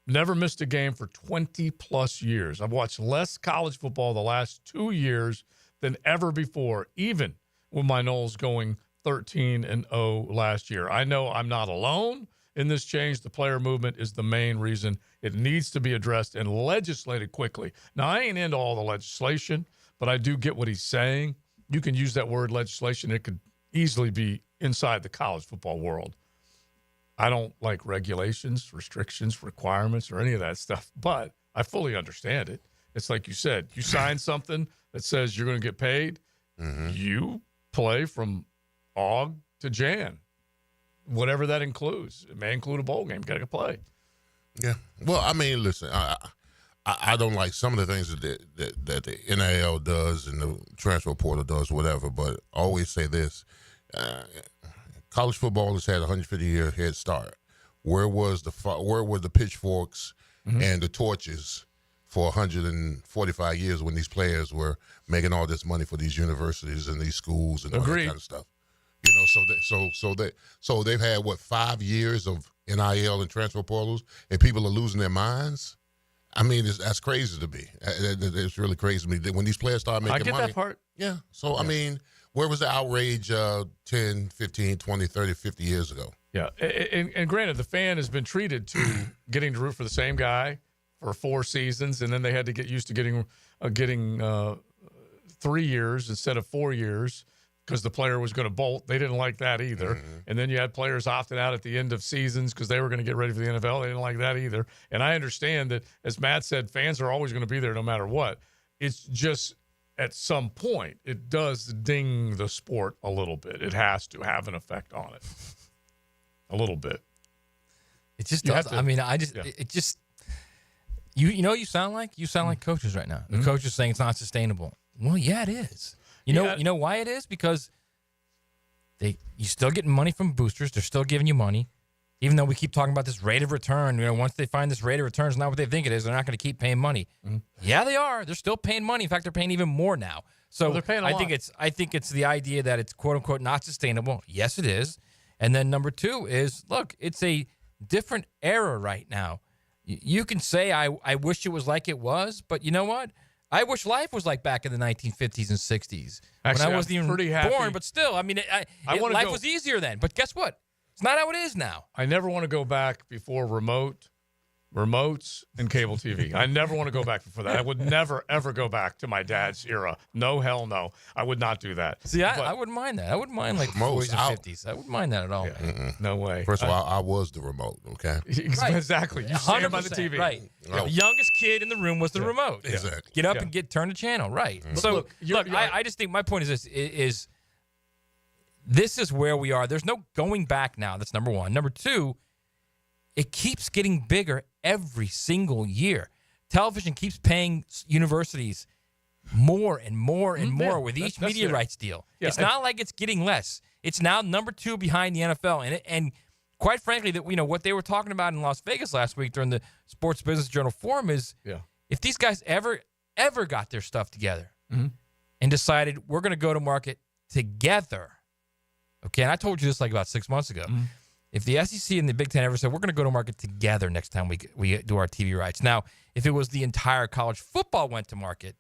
Never missed a game for 20-plus years. I've watched less college football the last 2 years than ever before, even with my Noles going 13-0 last year. I know I'm not alone in this change. The player movement is the main reason. It needs to be addressed and legislated quickly. Now, I ain't into all the legislation, but I do get what he's saying. You can use that word legislation. It could easily be inside the college football world. I don't like regulations, restrictions, requirements, or any of that stuff, but I fully understand it. It's like you said, you sign something that says you're going to get paid. Mm-hmm. You play from Aug to Jan. Whatever that includes. It may include a bowl game. Got to play. Yeah. Well, I mean, listen, I don't like some of the things that the NIL does and the transfer portal does, whatever, but I always say this. College football has had a 150-year head start. Where were the pitchforks and the torches for 145 years when these players were making all this money for these universities and these schools and all that kind of stuff. You know, so they've had 5 years of NIL and transfer portals, and people are losing their minds. I mean, that's crazy to me. It's really crazy to me when these players start making money. I get that part. Yeah. So I mean, where was the outrage 10, 15, 20, 30, 50 years ago? Yeah, and granted, the fan has been treated to getting to root for the same guy for 4 seasons, and then they had to get used to getting 3 years instead of 4 years because the player was going to bolt. They didn't like that either. Mm-hmm. And then you had players opting out at the end of seasons because they were going to get ready for the NFL. They didn't like that either. And I understand that, as Matt said, fans are always going to be there no matter what. It's just at some point it does ding the sport a little bit. It has to have an effect on it. A little bit. It just does. It just you know what you sound like? You sound like coaches right now. The coach is saying it's not sustainable. Well, yeah, it is. You know why it is? Because you still getting money from boosters. They're still giving you money. Even though we keep talking about this rate of return, once they find this rate of return is not what they think it is, they're not going to keep paying money. Mm-hmm. Yeah, they are. They're still paying money. In fact, they're paying even more now. So they're paying a lot. I think it's the idea that it's quote unquote not sustainable. Yes, it is. And then number 2 is, look, it's a different era right now. You can say I wish it was like it was, but you know what? I wish life was like back in the 1950s and 60s. Actually, when I wasn't even born, but still, I mean, life was easier then. But guess what? It's not how it is now. I never want to go back before remotes, and cable TV. I never want to go back before that. I would never, ever go back to my dad's era. No, hell no. I would not do that. See, I wouldn't mind that. I wouldn't mind like the 40s and 50s. I wouldn't mind that at all. Yeah, no way. First of all, I was the remote, okay? Exactly. You stand by the TV. Right. The youngest kid in the room was the remote. Exactly. Get up and turn the channel. Right. Mm-hmm. So, look, I just think my point is this is where we are. There's no going back now. That's number 1. Number 2, it keeps getting bigger every single year. Television keeps paying universities more and more and more with each media rights deal. Yeah, it's not like it's getting less. It's now number 2 behind the NFL. And quite frankly, that what they were talking about in Las Vegas last week during the Sports Business Journal Forum is if these guys ever got their stuff together and decided we're going to go to market together. Okay, and I told you this like about 6 months ago. Mm-hmm. If the SEC and the Big Ten ever said, we're going to go to market together next time we do our TV rights. Now, if it was the entire college football went to market,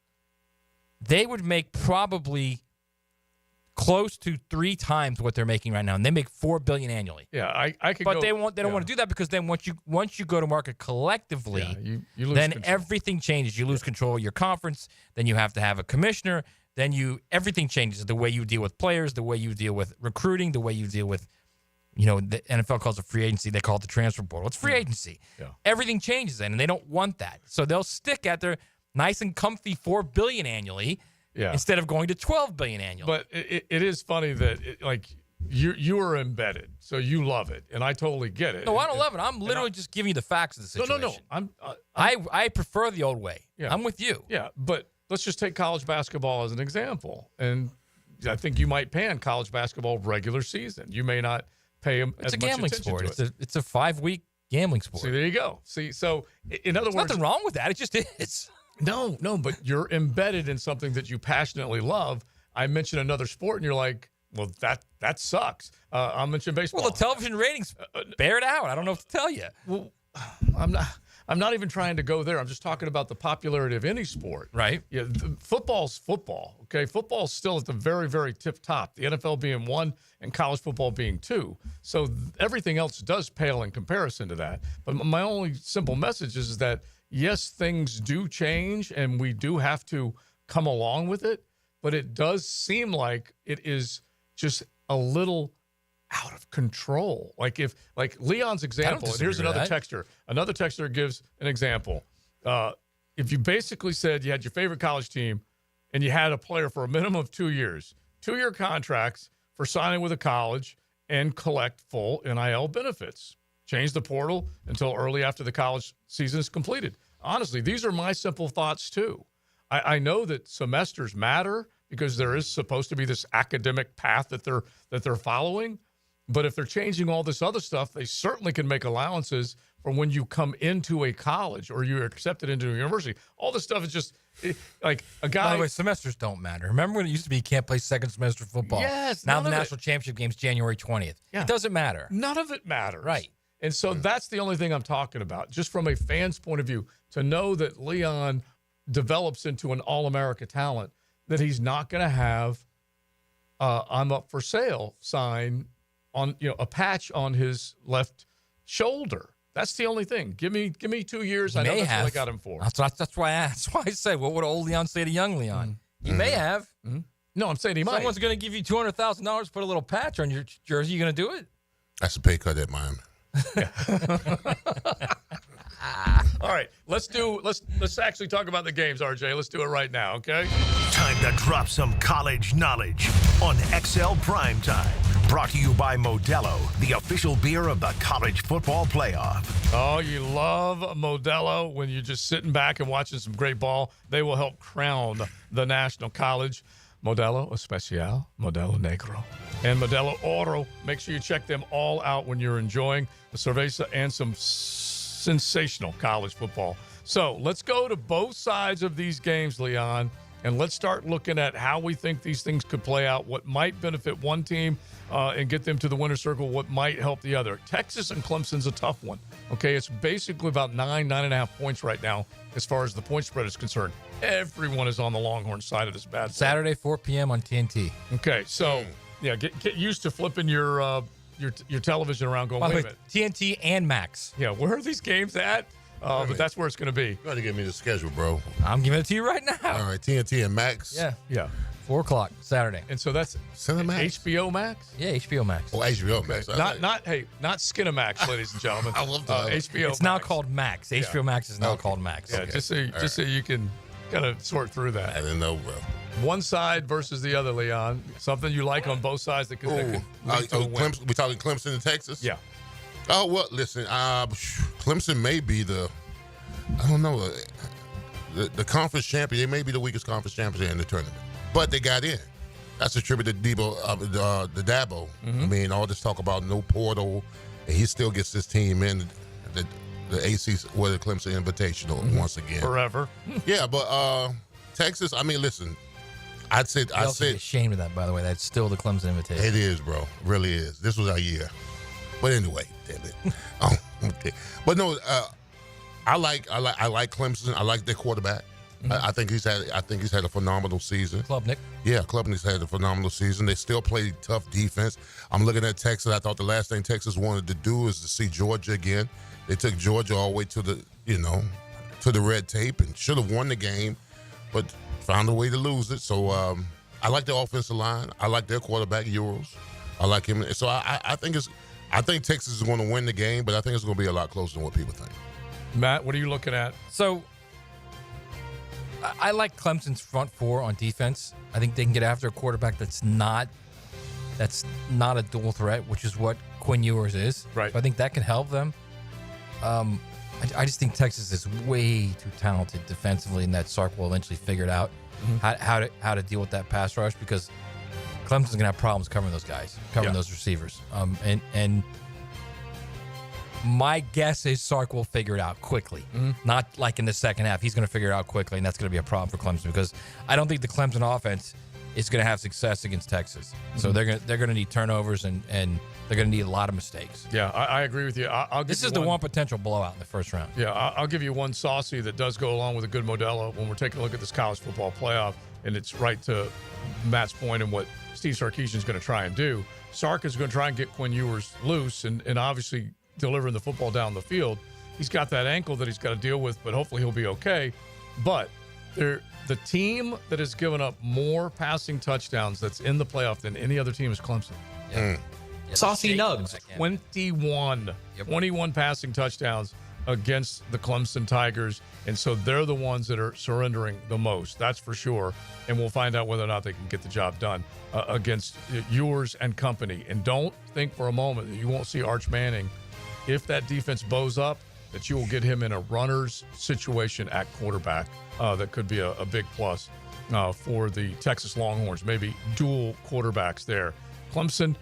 they would make probably close to 3 times what they're making right now, and they make $4 billion annually. Yeah, I could. But they don't want to do that because then once you go to market collectively, you lose then control. Everything changes. You lose control of your conference. Then you have to have a commissioner. Then everything changes. The way you deal with players, the way you deal with recruiting, the way you deal with. The NFL calls it free agency. They call it the transfer portal. It's free agency. Yeah. Everything changes then, and they don't want that. So they'll stick at their nice and comfy $4 billion annually instead of going to $12 billion annually. But it is funny that you are embedded, so you love it, and I totally get it. No, I don't love it. I'm literally just giving you the facts of the situation. No. I prefer the old way. Yeah. I'm with you. Yeah, but let's just take college basketball as an example, and I think you might pan college basketball regular season. You may not pay them it's as a much gambling attention sport. to it. It's a 5-week gambling sport. See, there you go. See, so in other words, nothing wrong with that. It just is. No, but you're embedded in something that you passionately love. I mention another sport, and you're like, well, that sucks. I'll mention baseball. Well, the television ratings bear it out. I don't know what to tell you. Well, I'm not even trying to go there. I'm just talking about the popularity of any sport. Right. Yeah, football's football, okay? Football's still at the very, very tip top, the NFL being 1 and college football being 2. So everything else does pale in comparison to that. But my only simple message is that, yes, things do change, and we do have to come along with it, but it does seem like it is just a little out of control. Like Leon's example, and here's another texter. Another texter gives an example. If you basically said you had your favorite college team and you had a player for a minimum of 2 years, 2-year contracts for signing with a college and collect full NIL benefits. Change the portal until early after the college season is completed. Honestly, these are my simple thoughts too. I know that semesters matter because there is supposed to be this academic path that they're following. But if they're changing all this other stuff, they certainly can make allowances for when you come into a college or you're accepted into a university. All this stuff is just like a guy. By the way, semesters don't matter. Remember when it used to be you can't play second semester football? Yes. Now the national championship game's January 20th. Yeah. It doesn't matter. None of it matters. Right. And so that's the only thing I'm talking about, just from a fan's point of view, to know that Leon develops into an All-America talent, that he's not going to have I'm up for sale sign on, a patch on his left shoulder. That's the only thing. Give me 2 years. I know that's what I got him for. That's why I say, what would old Leon say to young Leon? He may have. Mm-hmm. No, I'm saying he might. Someone's going to give you $200,000 to put a little patch on your jersey. You going to do it? That's a pay cut at Miami. All right, let's actually talk about the games, RJ. Let's do it right now, okay? Time to drop some college knowledge on XL Primetime. Brought to you by Modelo, the official beer of the College Football Playoff. Oh, you love Modelo when you're just sitting back and watching some great ball. They will help crown the National College. Modelo Especial, Modelo Negro, and Modelo Oro. Make sure you check them all out when you're enjoying the cerveza and some sensational college football. So let's go to both sides of these games, Leon, and let's start looking at how we think these things could play out, what might benefit one team and get them to the winner's circle, what might help the other. Texas and Clemson's a tough one. Okay, it's basically about 9.5 points right now as far as the point spread is concerned. Everyone is on the Longhorn side of this bad. Saturday, 4 p.m. on TNT. Okay, so yeah, get used to flipping your television around. Going, wait a minute, TNT and Max. Yeah, where are these games at? But that's where it's going to be. You got to give me the schedule, bro. I'm giving it to you right now. All right, TNT and Max. Yeah. 4 o'clock Saturday. And so that's Cinemax? HBO Max? Yeah, HBO Max. Oh, HBO Max. Not Skinamax, ladies and gentlemen. I love that. HBO. It's now called Max. HBO Max is now called Max. Yeah, just so you can kind of sort through that. I didn't know, bro. One side versus the other, Leon. Something you like on both sides that could lead to a win. We talking Clemson and Texas? Yeah. Oh, well, listen, Clemson may be the conference champion. They may be the weakest conference champion in the tournament. But they got in. That's attributed to Dabo. Mm-hmm. I mean, all this talk about no portal, and he still gets his team in the ACC, or the Clemson Invitational once again. Forever. Yeah, but Texas, I mean, listen, I'd say ashamed of that, by the way. That's still the Clemson Invitation. It is, bro. It really is. This was our year. But anyway, damn it. Okay. But no, I like Clemson. I like their quarterback. Mm-hmm. I think he's had a phenomenal season. Klubnik. Yeah, Klubnik's had a phenomenal season. They still play tough defense. I'm looking at Texas. I thought the last thing Texas wanted to do is to see Georgia again. They took Georgia all the way to the red tape and should have won the game, but found a way to lose it. So I like the offensive line. I like their quarterback, Euros. I like him. So I think Texas is going to win the game, but I think it's going to be a lot closer than what people think. Matt, what are you looking at? So I like Clemson's front four on defense. I think they can get after a quarterback that's not a dual threat, which is what Quinn Ewers is. Right. So I think that can help them. I just think Texas is way too talented defensively, and that Sark will eventually figure it out how to deal with that pass rush, because Clemson's gonna have problems covering those guys, those receivers. And my guess is Sark will figure it out quickly. Not like in the second half. He's going to figure it out quickly, and that's going to be a problem for Clemson, because I don't think the Clemson offense is going to have success against Texas. So they're going to need turnovers, and they're going to need a lot of mistakes. Yeah, I agree with you. This is the one potential blowout in the first round. Yeah, I'll give you one saucy that does go along with a good Modelo when we're taking a look at this college football playoff, and it's right to Matt's point and what Steve Sarkisian's going to try and do. Sark is going to try and get Quinn Ewers loose and obviously delivering the football down the field. He's got that ankle that he's got to deal with, but hopefully he'll be okay. But the team that has given up more passing touchdowns that's in the playoff than any other team is Clemson. Yeah. Saucy Nugs. 21 passing touchdowns against the Clemson Tigers. And so they're the ones that are surrendering the most. That's for sure. And we'll find out whether or not they can get the job done against Ewers and company. And don't think for a moment that you won't see Arch Manning, if that defense bows up, that you will get him in a runner's situation at quarterback. That could be a big plus for the Texas Longhorns. Maybe dual quarterbacks there. Clemson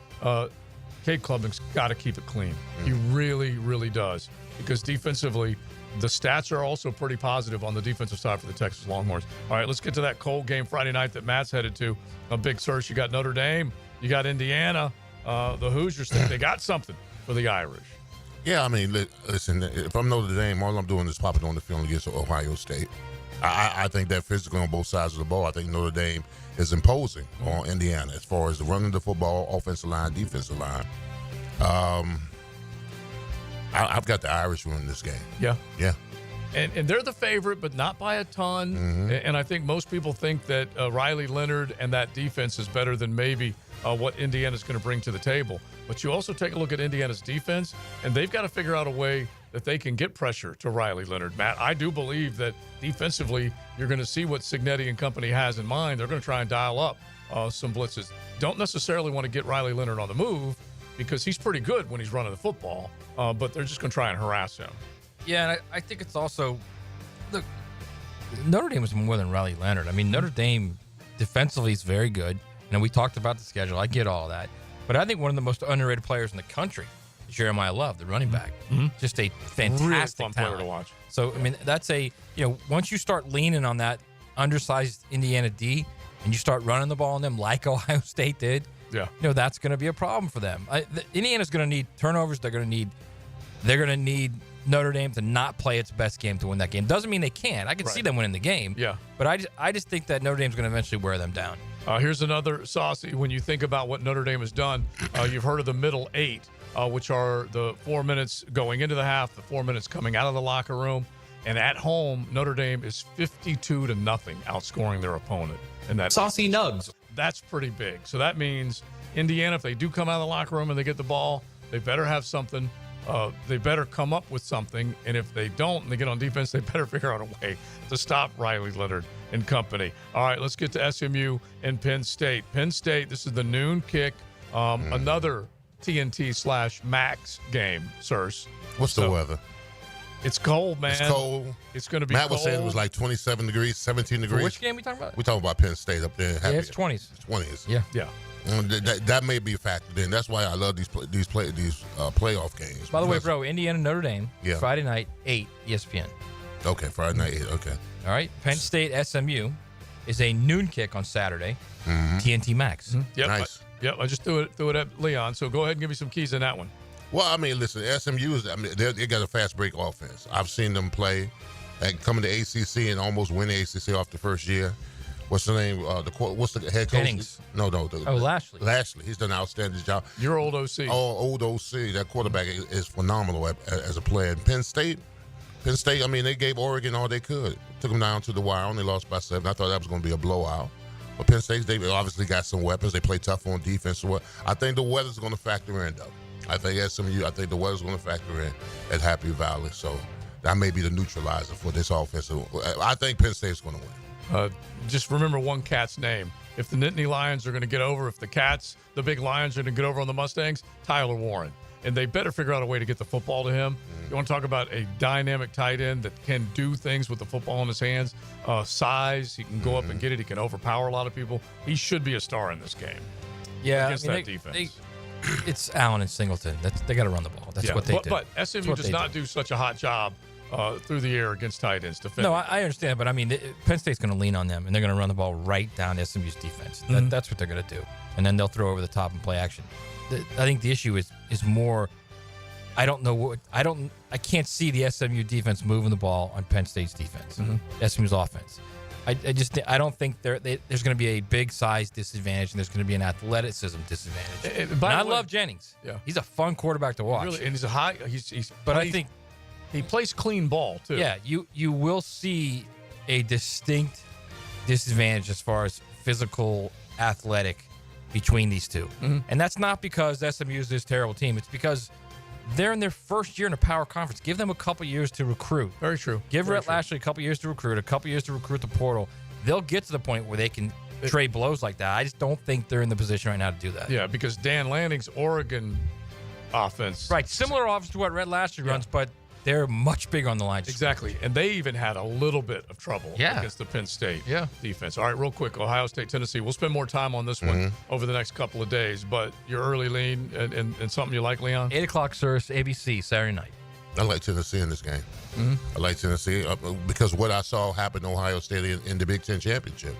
Cade Klubnik's got to keep it clean. He really, really does. Because defensively, the stats are also pretty positive on the defensive side for the Texas Longhorns. All right, let's get to that cold game Friday night that Matt's headed to. A big search. You got Notre Dame. You got Indiana. The Hoosiers think they got something for the Irish. Yeah, I mean, listen, if I'm Notre Dame, all I'm doing is popping on the field against Ohio State. I think they're physical on both sides of the ball. I think Notre Dame is imposing on Indiana as far as the running the football, offensive line, defensive line. I've got the Irish winning this game. Yeah. Yeah. And they're the favorite, but not by a ton. Mm-hmm. And I think most people think that Riley Leonard and that defense is better than maybe what Indiana's going to bring to the table. But you also take a look at Indiana's defense, and they've got to figure out a way that they can get pressure to Riley Leonard. Matt, I do believe that defensively you're going to see what Cignetti and company has in mind. They're going to try and dial up some blitzes. Don't necessarily want to get Riley Leonard on the move because he's pretty good when he's running the football, but they're just going to try and harass him. Yeah, and I think it's also, look, Notre Dame was more than Riley Leonard. I mean, Notre Dame defensively is very good. And we talked about the schedule. I get all that. But I think one of the most underrated players in the country is Jeremiah Love, the running back. Mm-hmm. Just a fantastic really fun player talent to watch. So, I mean, that's once you start leaning on that undersized Indiana D and you start running the ball on them like Ohio State did, that's going to be a problem for them. Indiana's going to need turnovers. They're going to need Notre Dame to not play its best game to win that game. Doesn't mean they can't. I can see them winning the game. Yeah. But I just think that Notre Dame's going to eventually wear them down. Here's another saucy. When you think about what Notre Dame has done, you've heard of the middle eight, which are the 4 minutes going into the half, the 4 minutes coming out of the locker room. And at home, Notre Dame is 52-0 outscoring their opponent. And that saucy nugs. That's pretty big. So that means Indiana, if they do come out of the locker room and they get the ball, they better have something. They better come up with something. And if they don't and they get on defense, they better figure out a way to stop Riley Leonard and company. All right, let's get to SMU and Penn State. Penn State, this is the noon kick. Another TNT/Max game, sirs. What's the weather? It's cold, man. It's cold. It's going to be Matt cold. was saying it was like 27 degrees, 17 degrees. For which game are we talking about? We're talking about Penn State up there. Yeah, it's 20s. 20s. Yeah. Yeah. That may be a factor in. That's why I love these playoff games. By the way, bro, Indiana, Notre Dame, Friday night, 8, ESPN. Okay, Friday night, 8. Okay. All right. Penn State, SMU is a noon kick on Saturday. TNT Max. Yep. Nice. I just threw it at Leon. So go ahead and give me some keys in that one. Well, I mean, listen, SMU they got a fast break offense. I've seen them play and come to the ACC and almost win the ACC off the first year. What's the name? What's the head coach? Jennings. No. Lashley. Lashley. He's done an outstanding job. Your old OC. Old OC. That quarterback is phenomenal as a player. And Penn State, I mean, they gave Oregon all they could. Took them down to the wire. Only lost by 7. I thought that was going to be a blowout. But Penn State, they obviously got some weapons. They play tough on defense. So I think the weather's going to factor in, though. I think the weather's going to factor in at Happy Valley. So that may be the neutralizer for this offense. I think Penn State's going to win. Just remember one cat's name. If the Nittany Lions are going to get over, if the big Lions are going to get over on the Mustangs, Tyler Warren. And they better figure out a way to get the football to him. You want to talk about a dynamic tight end that can do things with the football in his hands. Size, he can go up and get it. He can overpower a lot of people. He should be a star in this game. Yeah, against that defense. It's Allen and Singleton. They got to run the ball. That's what they do. But SMU does not do such a hot job through the air against tight ends. No, I understand, but I mean, Penn State's going to lean on them, and they're going to run the ball right down SMU's defense. That's what they're going to do, and then they'll throw over the top and play action. I think the issue is more. I can't see the SMU defense moving the ball on Penn State's defense. SMU's offense. I don't think there's going to be a big size disadvantage, and there's going to be an athleticism disadvantage. And I love Jennings. Yeah, he's a fun quarterback to watch. Really, and he's a high. I think he plays clean ball too. Yeah, you will see a distinct disadvantage as far as physical, athletic between these two, and that's not because SMU is this terrible team. It's because they're in their first year in a power conference. Give them a couple years to recruit. Very true. Give Rhett Lashley a couple years to recruit, the portal. They'll get to the point where they can trade blows like that. I just don't think they're in the position right now to do that. Yeah, because Dan Lanning's Oregon offense. Right, similar offense to what Rhett Lashley runs, but they're much bigger on the line. Exactly. And they even had a little bit of trouble against the Penn State defense. All right, real quick, Ohio State, Tennessee. We'll spend more time on this one over the next couple of days, but your early lean and something you like, Leon? 8 o'clock service, ABC, Saturday night. I like Tennessee in this game. I like Tennessee because what I saw happen in Ohio State in the Big Ten Championship.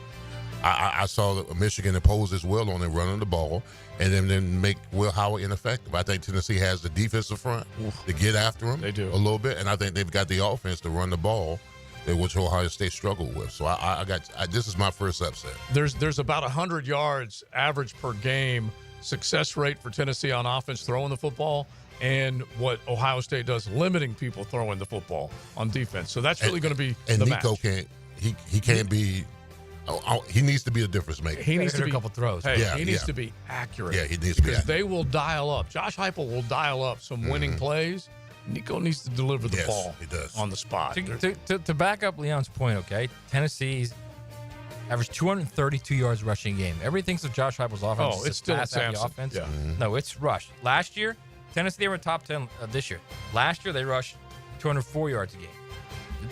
I saw that Michigan impose as well on them running the ball and then make Will Howard ineffective. I think Tennessee has the defensive front to get after him a little bit, and I think they've got the offense to run the ball, which Ohio State struggled with. So this is my first upset. There's about 100 yards average per game success rate for Tennessee on offense throwing the football, and what Ohio State does limiting people throwing the football on defense. So that's really going to be and the Nico match. can't be. He needs to be a difference maker. He needs to be a couple throws. Hey, he needs to be accurate. Yeah, he needs to be because accurate. they will dial up. Josh Heupel will dial up some winning plays. Nico needs to deliver the ball on the spot. To back up Leon's point, okay, Tennessee's averaged 232 yards rushing a game. Everybody thinks of Josh Heupel's offense. Oh, it's still pass-heavy offense. No, it's rush. Last year, Tennessee, they were top 10 this year. Last year, they rushed 204 yards a game.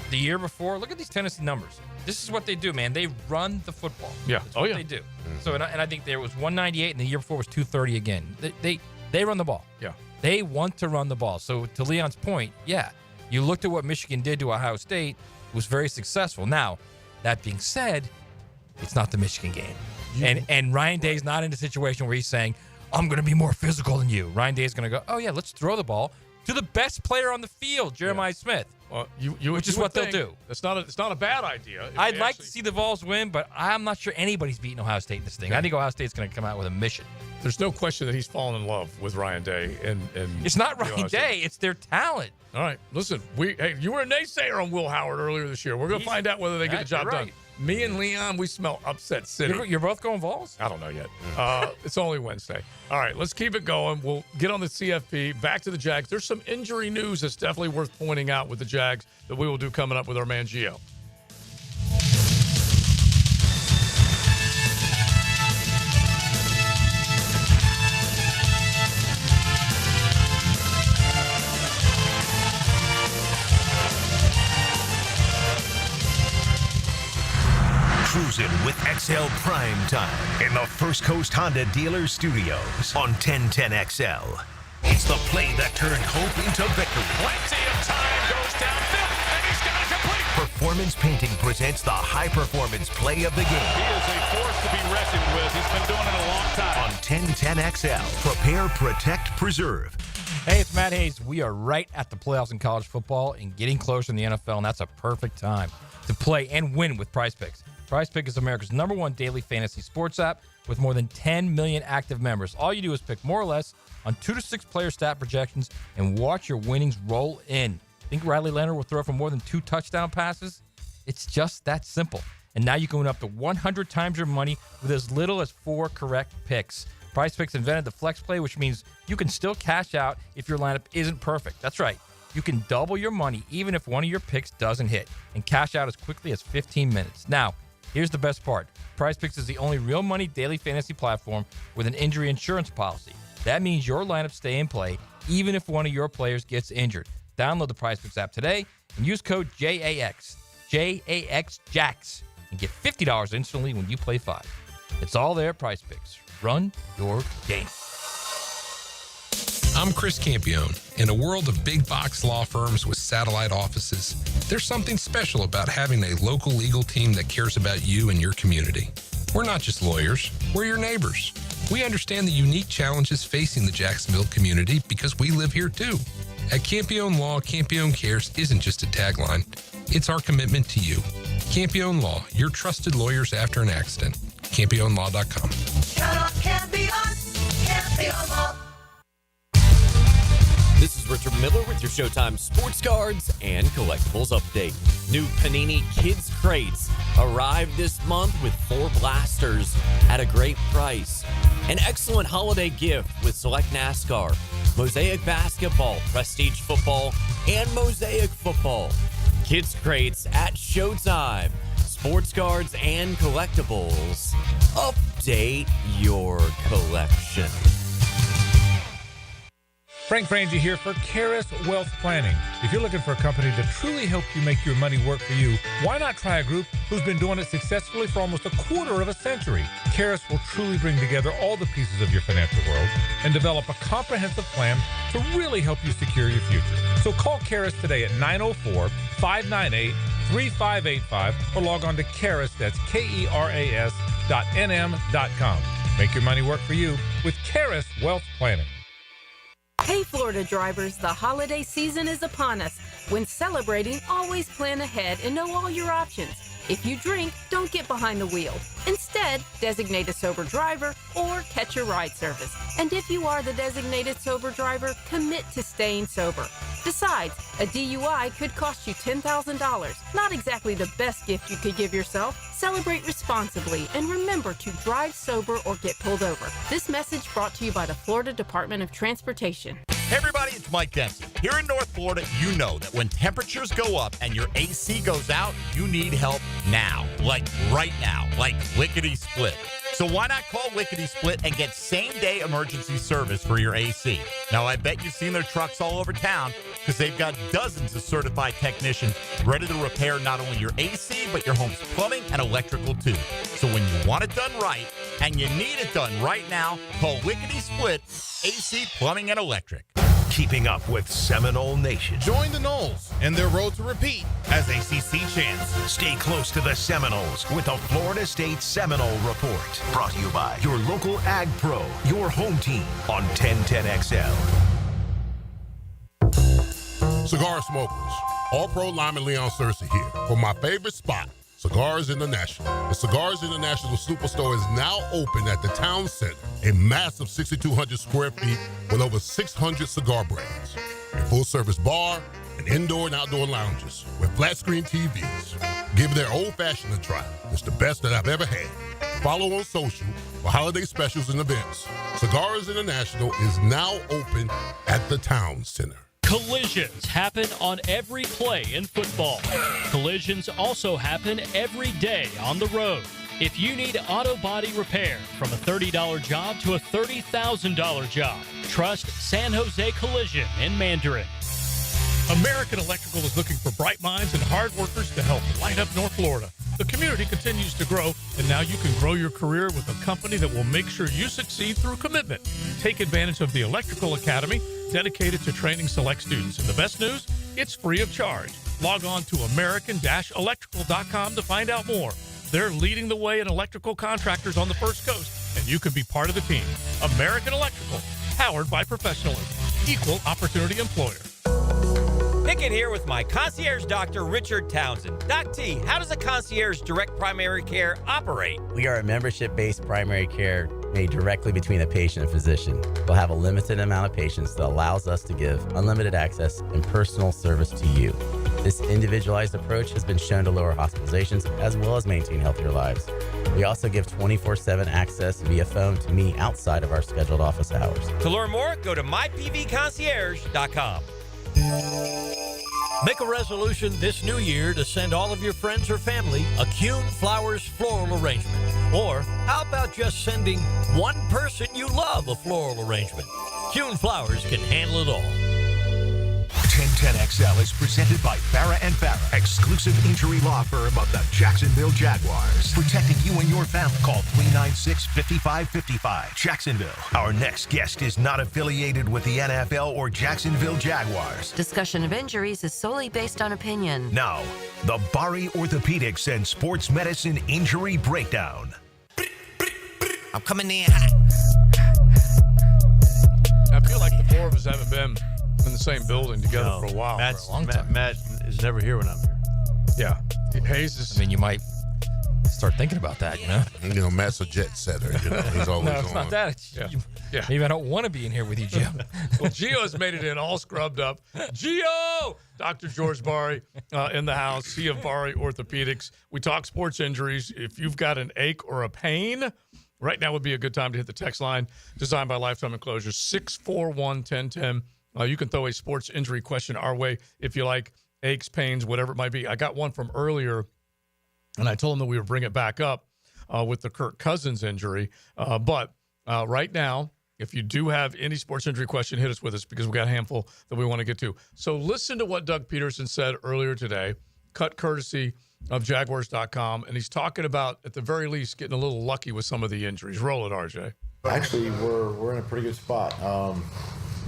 The year before, look at these Tennessee numbers. This is what they do, man. They run the football. Yeah. That's what they do. So, and I think there was 198, and the year before was 230 again. They run the ball. Yeah. They want to run the ball. So, to Leon's point, you looked at what Michigan did to Ohio State, it was very successful. Now, that being said, it's not the Michigan game. And Ryan Day's not in a situation where he's saying, I'm going to be more physical than you. Ryan Day's going to go, oh, yeah, let's throw the ball to the best player on the field, Jeremiah Smith. Well, which is what they'll do. It's not a bad idea. I'd like to see the Vols win, but I'm not sure anybody's beating Ohio State in this thing. I think Ohio State's going to come out with a mission. There's no question that he's fallen in love with Ryan Day. And it's not Ryan Day. It's their talent. All right. Listen, you were a naysayer on Will Howard earlier this year. We're going to find out whether they get the job done. Me and Leon, we smell upset city. You're both going Vols? I don't know yet. It's only Wednesday. All right, let's keep it going. We'll get on the CFP. Back to the Jags. There's some injury news that's definitely worth pointing out with the Jags that we will do coming up with our man Gio. Cruising with XL Primetime in the First Coast Honda Dealer Studios on 1010XL. It's the play that turned hope into victory. Plenty of time goes downfield, and he's got it complete. Performance Painting presents the high-performance play of the game. He is a force to be reckoned with. He's been doing it a long time. On 1010XL, prepare, protect, preserve. Hey, it's Matt Hayes. We are right at the playoffs in college football and getting closer in the NFL, and that's a perfect time to play and win with Prize Picks. Prize Pick is America's #1 daily fantasy sports app with more than 10 million active members. All you do is pick more or less on 2 to 6 player stat projections and watch your winnings roll in. Think Riley Leonard will throw for more than 2 touchdown passes? It's just that simple. And now you can win up to 100 times your money with as little as 4 correct picks. Prize Picks invented the flex play, which means you can still cash out if your lineup isn't perfect. That's right. You can double your money even if one of your picks doesn't hit and cash out as quickly as 15 minutes. Now, here's the best part. Prize Picks is the only real money daily fantasy platform with an injury insurance policy. That means your lineups stay in play even if one of your players gets injured. Download the Prize Picks app today and use code JAX, JAX, and get $50 instantly when you play 5. It's all there at Prize Picks. Run your game. I'm Chris Campione. In a world of big box law firms with satellite offices, there's something special about having a local legal team that cares about you and your community. We're not just lawyers, we're your neighbors. We understand the unique challenges facing the Jacksonville community because we live here too. At Campione Law, Campione Cares isn't just a tagline, it's our commitment to you. Campione Law, your trusted lawyers after an accident. CampioneLaw.com. Count on Campione, Campione Law. This is Richard Miller with your Showtime Sports Cards and Collectibles Update. New Panini Kids Crates arrived this month with 4 blasters at a great price. An excellent holiday gift with select NASCAR, Mosaic Basketball, Prestige Football, and Mosaic Football. Kids Crates at Showtime. Sports Cards and Collectibles. Update your collection. Frank Frangie here for Karis Wealth Planning. If you're looking for a company to truly help you make your money work for you, why not try a group who's been doing it successfully for almost a quarter of a century? Karis will truly bring together all the pieces of your financial world and develop a comprehensive plan to really help you secure your future. So call Karis today at 904-598-3585 or log on to Karis, that's KERAS.nm.com. Make your money work for you with Karis Wealth Planning. Hey, Florida drivers, the holiday season is upon us. When celebrating, always plan ahead and know all your options. If you drink, don't get behind the wheel. Instead, designate a sober driver or catch a ride service. And if you are the designated sober driver, commit to staying sober. Besides, a DUI could cost you $10,000. Not exactly the best gift you could give yourself. Celebrate responsibly and remember to drive sober or get pulled over. This message brought to you by the Florida Department of Transportation. Hey everybody, it's Mike Dempsey. Here in North Florida, you know that when temperatures go up and your AC goes out, you need help now. Like right now. Like lickety-split. So why not call Lickety Split and get same-day emergency service for your AC? Now, I bet you've seen their trucks all over town because they've got dozens of certified technicians ready to repair not only your AC, but your home's plumbing and electrical too. So when you want it done right and you need it done right now, call Lickety Split AC Plumbing and Electric. Keeping up with Seminole Nation. Join the Noles in their road to repeat as ACC champs. Stay close to the Seminoles with the Florida State Seminole Report. Brought to you by your local Ag Pro, your home team on 1010XL. Cigar smokers, All-Pro lineman Leon Searcy here for my favorite spot, Cigars International. The Cigars International Superstore is now open at the Town Center, a massive 6,200 square feet with over 600 cigar brands, a full-service bar, and indoor and outdoor lounges with flat-screen TVs. Give their old-fashioned a try. It's the best that I've ever had. Follow on social for holiday specials and events. Cigars International is now open at the Town Center. Collisions happen on every play in football. Collisions also happen every day on the road. If you need auto body repair, from a $30 job to a $30,000 job, trust San Jose Collision in Mandarin. American Electrical is looking for bright minds and hard workers to help light up North Florida. The community continues to grow, and now you can grow your career with a company that will make sure you succeed through commitment. Take advantage of the Electrical Academy, dedicated to training select students. And the best news, it's free of charge. Log on to american-electrical.com to find out more. They're leading the way in electrical contractors on the First Coast, and you can be part of the team. American Electrical, powered by professionalism. Equal opportunity employer. Pickett here with my concierge doctor, Richard Townsend. Doc T, how does a concierge direct primary care operate? We are a membership-based primary care made directly between a patient and physician. We'll have a limited amount of patients that allows us to give unlimited access and personal service to you. This individualized approach has been shown to lower hospitalizations as well as maintain healthier lives. We also give 24/7 access via phone to me outside of our scheduled office hours. To learn more, go to mypvconcierge.com. Make a resolution this new year to send all of your friends or family a Kuhn Flowers floral arrangement. Or how about just sending one person you love a floral arrangement? Kuhn Flowers can handle it all. 1010XL is presented by Farah and Farah, exclusive injury law firm of the Jacksonville Jaguars. Protecting you and your family. Call 396-5555. Jacksonville. Our next guest is not affiliated with the NFL or Jacksonville Jaguars. Discussion of injuries is solely based on opinion. Now, the Bari Orthopedics and Sports Medicine Injury Breakdown. I'm coming in hot. I feel like the four of us haven't been in the same building together for a while. For a long time. Matt is never here when I'm here. Yeah. Hayes is. I mean, you might start thinking about that, you know? You know, Matt's a jet setter. You know, he's always no, it's on. not that. It's, maybe I don't want to be in here with you, Gio. Well, Gio's made it in all scrubbed up. Gio! Dr. George Bari in the house. He of Bari Orthopedics. We talk sports injuries. If you've got an ache or a pain, right now would be a good time to hit the text line designed by Lifetime Enclosures, 641-1010. You can throw a sports injury question our way if you like, aches, pains, whatever it might be. I got one from earlier, and I told him that we would bring it back up with the Kirk Cousins injury. But right now, If you do have any sports injury question, hit us with us because we've got a handful that we want to get to. So listen to what Doug Peterson said earlier today, cut courtesy of Jaguars.com, and he's talking about, at the very least, getting a little lucky with some of the injuries. Roll it, RJ. Actually, we're in a pretty good spot.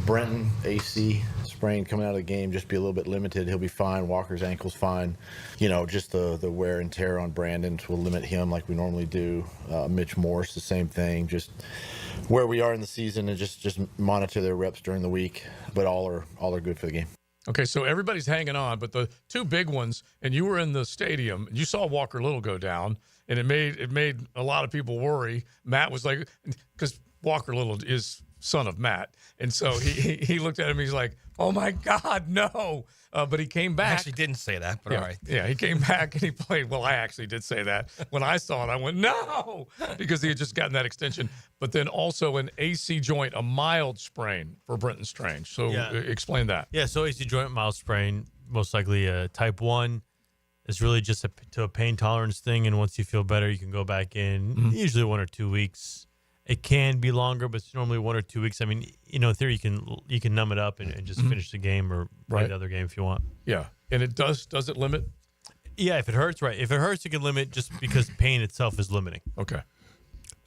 Brenton, AC sprain coming out of the game, just be a little bit limited. He'll be fine. Walker's ankle's fine. Just the wear and tear on Brandon will limit him like we normally do. Mitch Morse, the same thing. Just where we are in the season and just monitor their reps during the week. But all are good for the game. Okay, so everybody's hanging on, but the two big ones, and you were in the stadium, and you saw Walker Little go down, and it made a lot of people worry. Matt was like, because Walker Little is son of Matt, and so he looked at him, he's like, oh my God, no. But he came back. I actually didn't say that, but all right. Yeah, he came back and he played. Well, I actually did say that. When I saw it, I went, no, because he had just gotten that extension. But then also an AC joint, a mild sprain for Brenton Strange. So explain that. Yeah, so AC joint, mild sprain, most likely type 1. It's really just a pain tolerance thing, and once you feel better, you can go back in, usually 1 or 2 weeks. It can be longer, but it's normally 1 or 2 weeks. I mean, in theory, you can numb it up and just finish the game or play the other game if you want. Yeah, and it does it limit? Yeah, if it hurts, right. If it hurts, it can limit just because pain itself is limiting. Okay.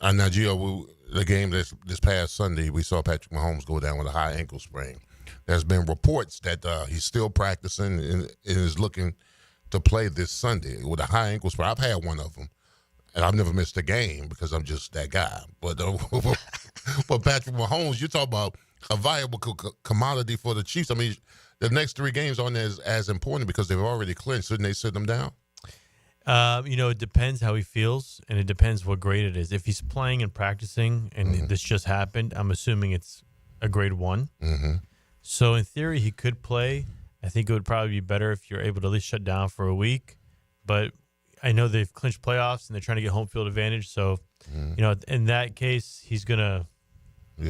Now, Gio, the game this past Sunday, we saw Patrick Mahomes go down with a high ankle sprain. There's been reports that he's still practicing and is looking to play this Sunday with a high ankle sprain. I've had one of them. And I've never missed a game because I'm just that guy. But Patrick Mahomes, you're talking about a viable commodity for the Chiefs. I mean, the next 3 games aren't as important because they've already clinched. Shouldn't they sit them down? It depends how he feels, and it depends what grade it is. If he's playing and practicing, and this just happened, I'm assuming it's a grade 1. Mm-hmm. So in theory, he could play. I think it would probably be better if you're able to at least shut down for a week. But I know they've clinched playoffs and they're trying to get home field advantage. So, in that case, he's going to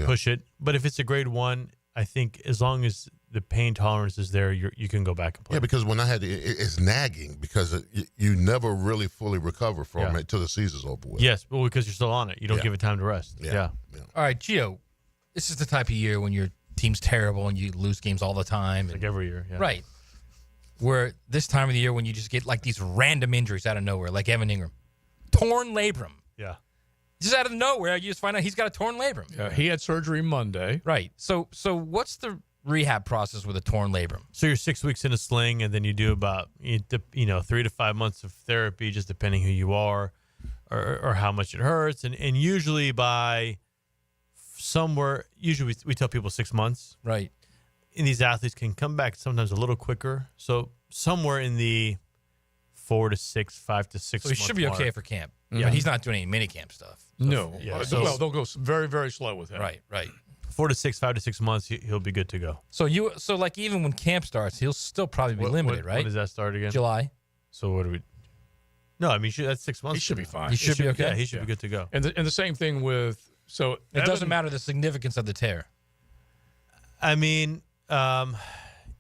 push it. But if it's a grade 1, I think as long as the pain tolerance is there, you can go back and play. Yeah, because when I had it's nagging because you never really fully recover from it till the season's over with. Yes, well, because you're still on it. You don't give it time to rest. Yeah. All right, Gio, this is the type of year when your team's terrible and you lose games all the time. Like every year. Yeah. Right. Where this time of the year when you just get like these random injuries out of nowhere, like Evan Ingram. Torn labrum. Yeah. Just out of nowhere, you just find out he's got a torn labrum. Yeah, he had surgery Monday. Right. So what's the rehab process with a torn labrum? So you're 6 weeks in a sling, and then you do about 3 to 5 months of therapy, just depending who you are or how much it hurts. And usually by somewhere, usually we tell people 6 months. Right. And these athletes can come back sometimes a little quicker. So somewhere in the 4 to 6, 5 to 6 So he month should be mark. okay for camp. Yeah. But he's not doing any mini camp stuff. No. Yeah, Well, they'll go very, very slow with him. Right. 4 to 6, 5 to 6 months, he'll be good to go. So like even when camp starts, he'll still probably be limited, right? When does that start again? July. So what do we? No, I mean that's 6 months. He should be fine. He should be okay. Yeah, he should be good to go. And the same thing with it doesn't matter the significance of the tear. I mean,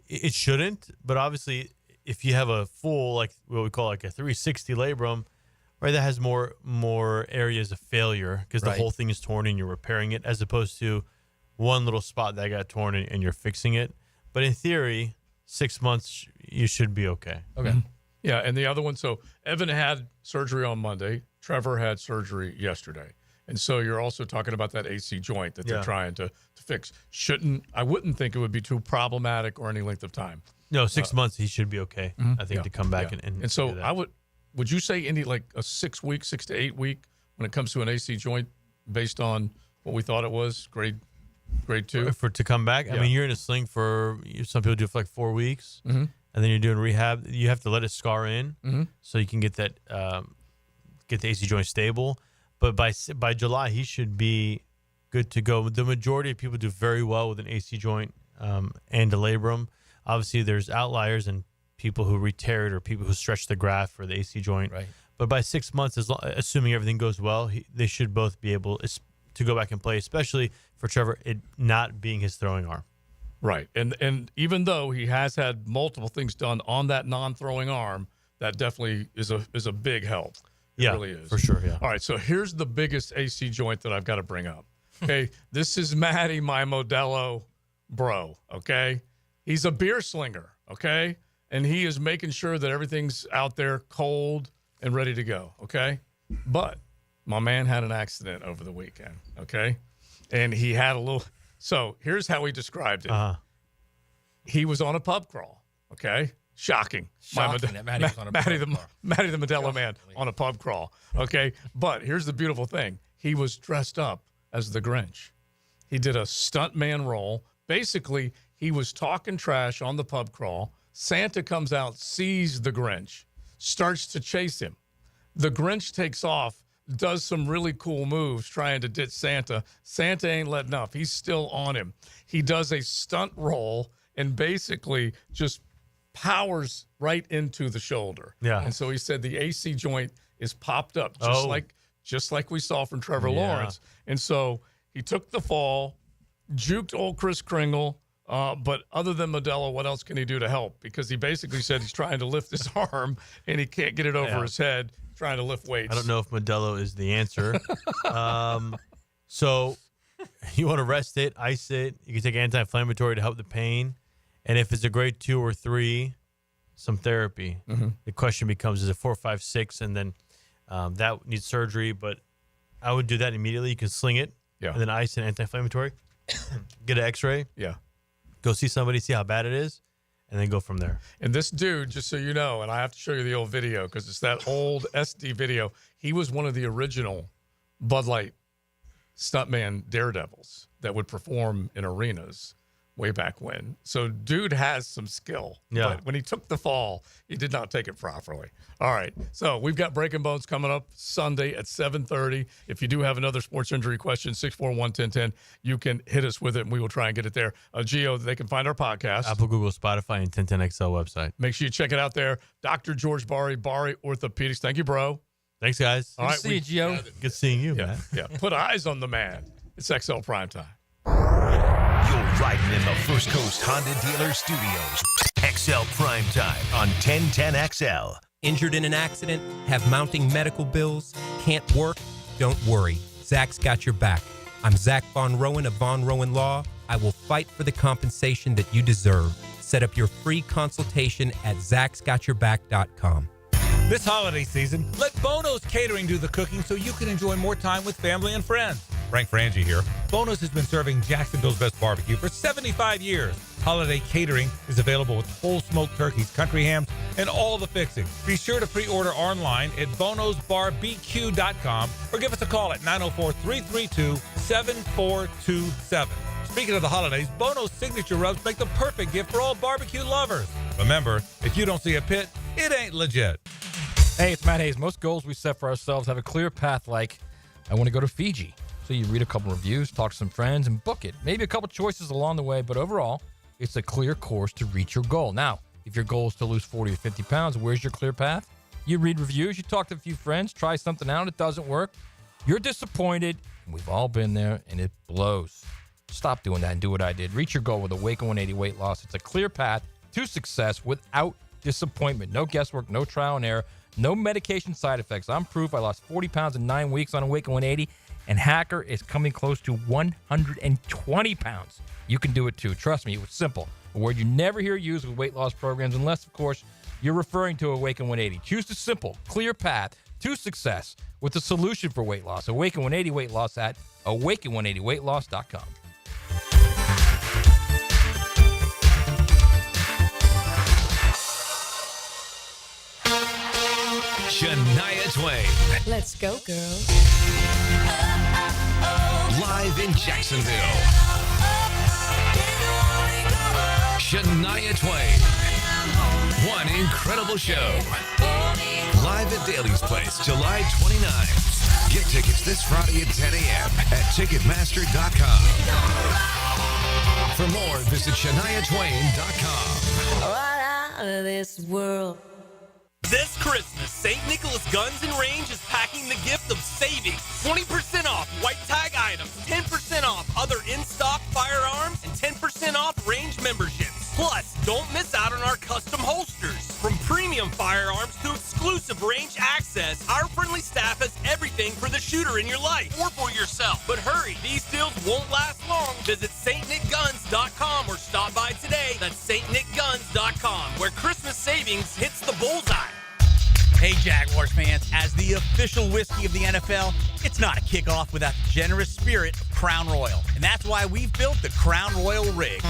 it shouldn't, but obviously, if you have a full, like what we call like a 360 labrum, right, that has more areas of failure because the whole thing is torn and you're repairing it, as opposed to one little spot that got torn and you're fixing it. But in theory, 6 months you should be okay. Okay. Yeah, and the other one, so Evan had surgery on Monday. Trevor had surgery yesterday. And so you're also talking about that AC joint that they're trying to fix. I wouldn't think it would be too problematic or any length of time. No, 6 months he should be okay. I think to come back and so do that. Would you say any like a 6 week, 6 to 8 week when it comes to an AC joint based on what we thought it was, grade 2? For to come back? I mean, you're in a sling for, some people do it for like 4 weeks, and then you're doing rehab. You have to let it scar in so you can get that get the AC joint stable. But by July, he should be good to go. The majority of people do very well with an AC joint and a labrum. Obviously, there's outliers and people who re-tear it or people who stretch the graft for the AC joint. Right. But by 6 months, assuming everything goes well, they should both be able to go back and play, especially for Trevor, it not being his throwing arm. Right. And even though he has had multiple things done on that non-throwing arm, that definitely is a big help. It really is. For sure, yeah. All right, so here's the biggest AC joint that I've got to bring up. Okay, this is Matty, my Modelo bro, okay? He's a beer slinger, okay? And he is making sure that everything's out there cold and ready to go, okay? But my man had an accident over the weekend, okay? And he had a little – so here's how he described it. He was on a pub crawl, okay? Shocking that Matty was on a pub crawl. Matty the Modelo man on a pub crawl, okay? But here's the beautiful thing. He was dressed up as the Grinch. He did a stuntman role. Basically, he was talking trash on the pub crawl. Santa comes out, sees the Grinch, starts to chase him. The Grinch takes off, does some really cool moves trying to ditch Santa. Santa ain't letting up. He's still on him. He does a stunt roll and basically just powers right into the shoulder. Yeah. And so he said the AC joint is popped up just like we saw from Trevor Lawrence. And so he took the fall, juked old Kris Kringle, but other than Modelo, what else can he do to help? Because he basically said he's trying to lift his arm and he can't get it over his head, trying to lift weights. I don't know if Modelo is the answer. So you want to rest it, ice it. You can take anti-inflammatory to help the pain. And if it's a grade 2 or 3, some therapy. The question becomes, is it 4, 5, 6? And then that needs surgery. But I would do that immediately. You can sling it. Yeah. And then ice and anti-inflammatory. Get an x-ray. Yeah. Go see somebody, see how bad it is, and then go from there. And this dude, just so you know, and I have to show you the old video because it's that old SD video. He was one of the original Bud Light stuntman daredevils that would perform in arenas way back when. So dude has some skill. Yeah. But when he took the fall, he did not take it properly. All right. So we've got Breaking Bones coming up Sunday at 7:30. If you do have another sports injury question, 641-1010, you can hit us with it, and we will try and get it there. Gio, they can find our podcast. Apple, Google, Spotify, and 1010XL website. Make sure you check it out there. Dr. George Bari Orthopedics. Thank you, bro. Thanks, guys. All right, see you, Gio. Good seeing you, man. Yeah. Put eyes on the man. It's XL Primetime. You're riding in the First Coast Honda Dealer Studios. XL Primetime on 1010XL. Injured in an accident? Have mounting medical bills? Can't work? Don't worry. Zach's got your back. I'm Zach Von Rowan of Von Rowan Law. I will fight for the compensation that you deserve. Set up your free consultation at zachsgotyourback.com. This holiday season, let Bono's Catering do the cooking so you can enjoy more time with family and friends. Frank Frangie here. Bono's has been serving Jacksonville's best barbecue for 75 years. Holiday catering is available with whole smoked turkeys, country hams, and all the fixings. Be sure to pre-order online at bonosbarbq.com or give us a call at 904-332-7427. Speaking of the holidays, Bono's signature rubs make the perfect gift for all barbecue lovers. Remember, if you don't see a pit, it ain't legit. Hey, it's Matt Hayes. Most goals we set for ourselves have a clear path, like I want to go to Fiji. So you read a couple reviews, talk to some friends, and book it. Maybe a couple choices along the way, but overall, it's a clear course to reach your goal. Now, if your goal is to lose 40 or 50 pounds, where's your clear path? You read reviews, you talk to a few friends, try something out, it doesn't work. You're disappointed, and we've all been there, and it blows. Stop doing that and do what I did. Reach your goal with Awaken 180 weight loss. It's a clear path to success without disappointment. No guesswork, no trial and error, no medication side effects. I'm proof. I lost 40 pounds in 9 weeks on Awaken 180, and Hacker is coming close to 120 pounds. You can do it too. Trust me, it was simple. A word you never hear used with weight loss programs, unless, of course, you're referring to Awaken 180. Choose the simple, clear path to success with the solution for weight loss. Awaken 180 weight loss at awaken180weightloss.com. Shania Twain. Let's go, girls. Live in Jacksonville. Shania Twain. One incredible show. Live at Daly's Place, July 29th. Get tickets this Friday at 10 a.m. at Ticketmaster.com. For more, visit ShaniaTwain.com. Right out of this world. This Christmas, St. Nicholas Guns and Range is packing the gift of savings. 20% off white tag items, 10% off other in-stock firearms, and 10% off range memberships. Plus, don't miss out on our custom holsters. From premium firearms to exclusive range access, our friendly staff has everything anything for the shooter in your life or for yourself. But hurry, these deals won't last long. Visit stnickguns.com or stop by today. That's stnickguns.com, where Christmas savings hits the bullseye. Hey, Jaguars fans, as the official whiskey of the NFL, it's not a kickoff without the generous spirit of Crown Royal. And that's why we've built the Crown Royal Rig.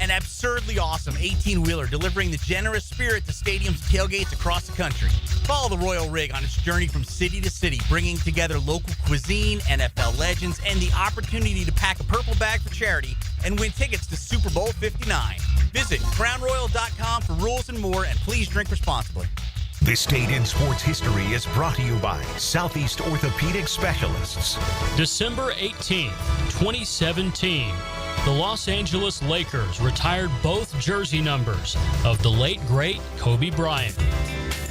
An absurdly awesome 18-wheeler delivering the generous spirit to stadiums and tailgates across the country. Follow the Royal Rig on its journey from city to city, bringing together local cuisine, NFL legends, and the opportunity to pack a purple bag for charity and win tickets to Super Bowl 59. Visit crownroyal.com for rules and more, and please drink responsibly. This date in sports history is brought to you by Southeast Orthopedic Specialists. December 18th, 2017. The Los Angeles Lakers retired both jersey numbers of the late, great Kobe Bryant.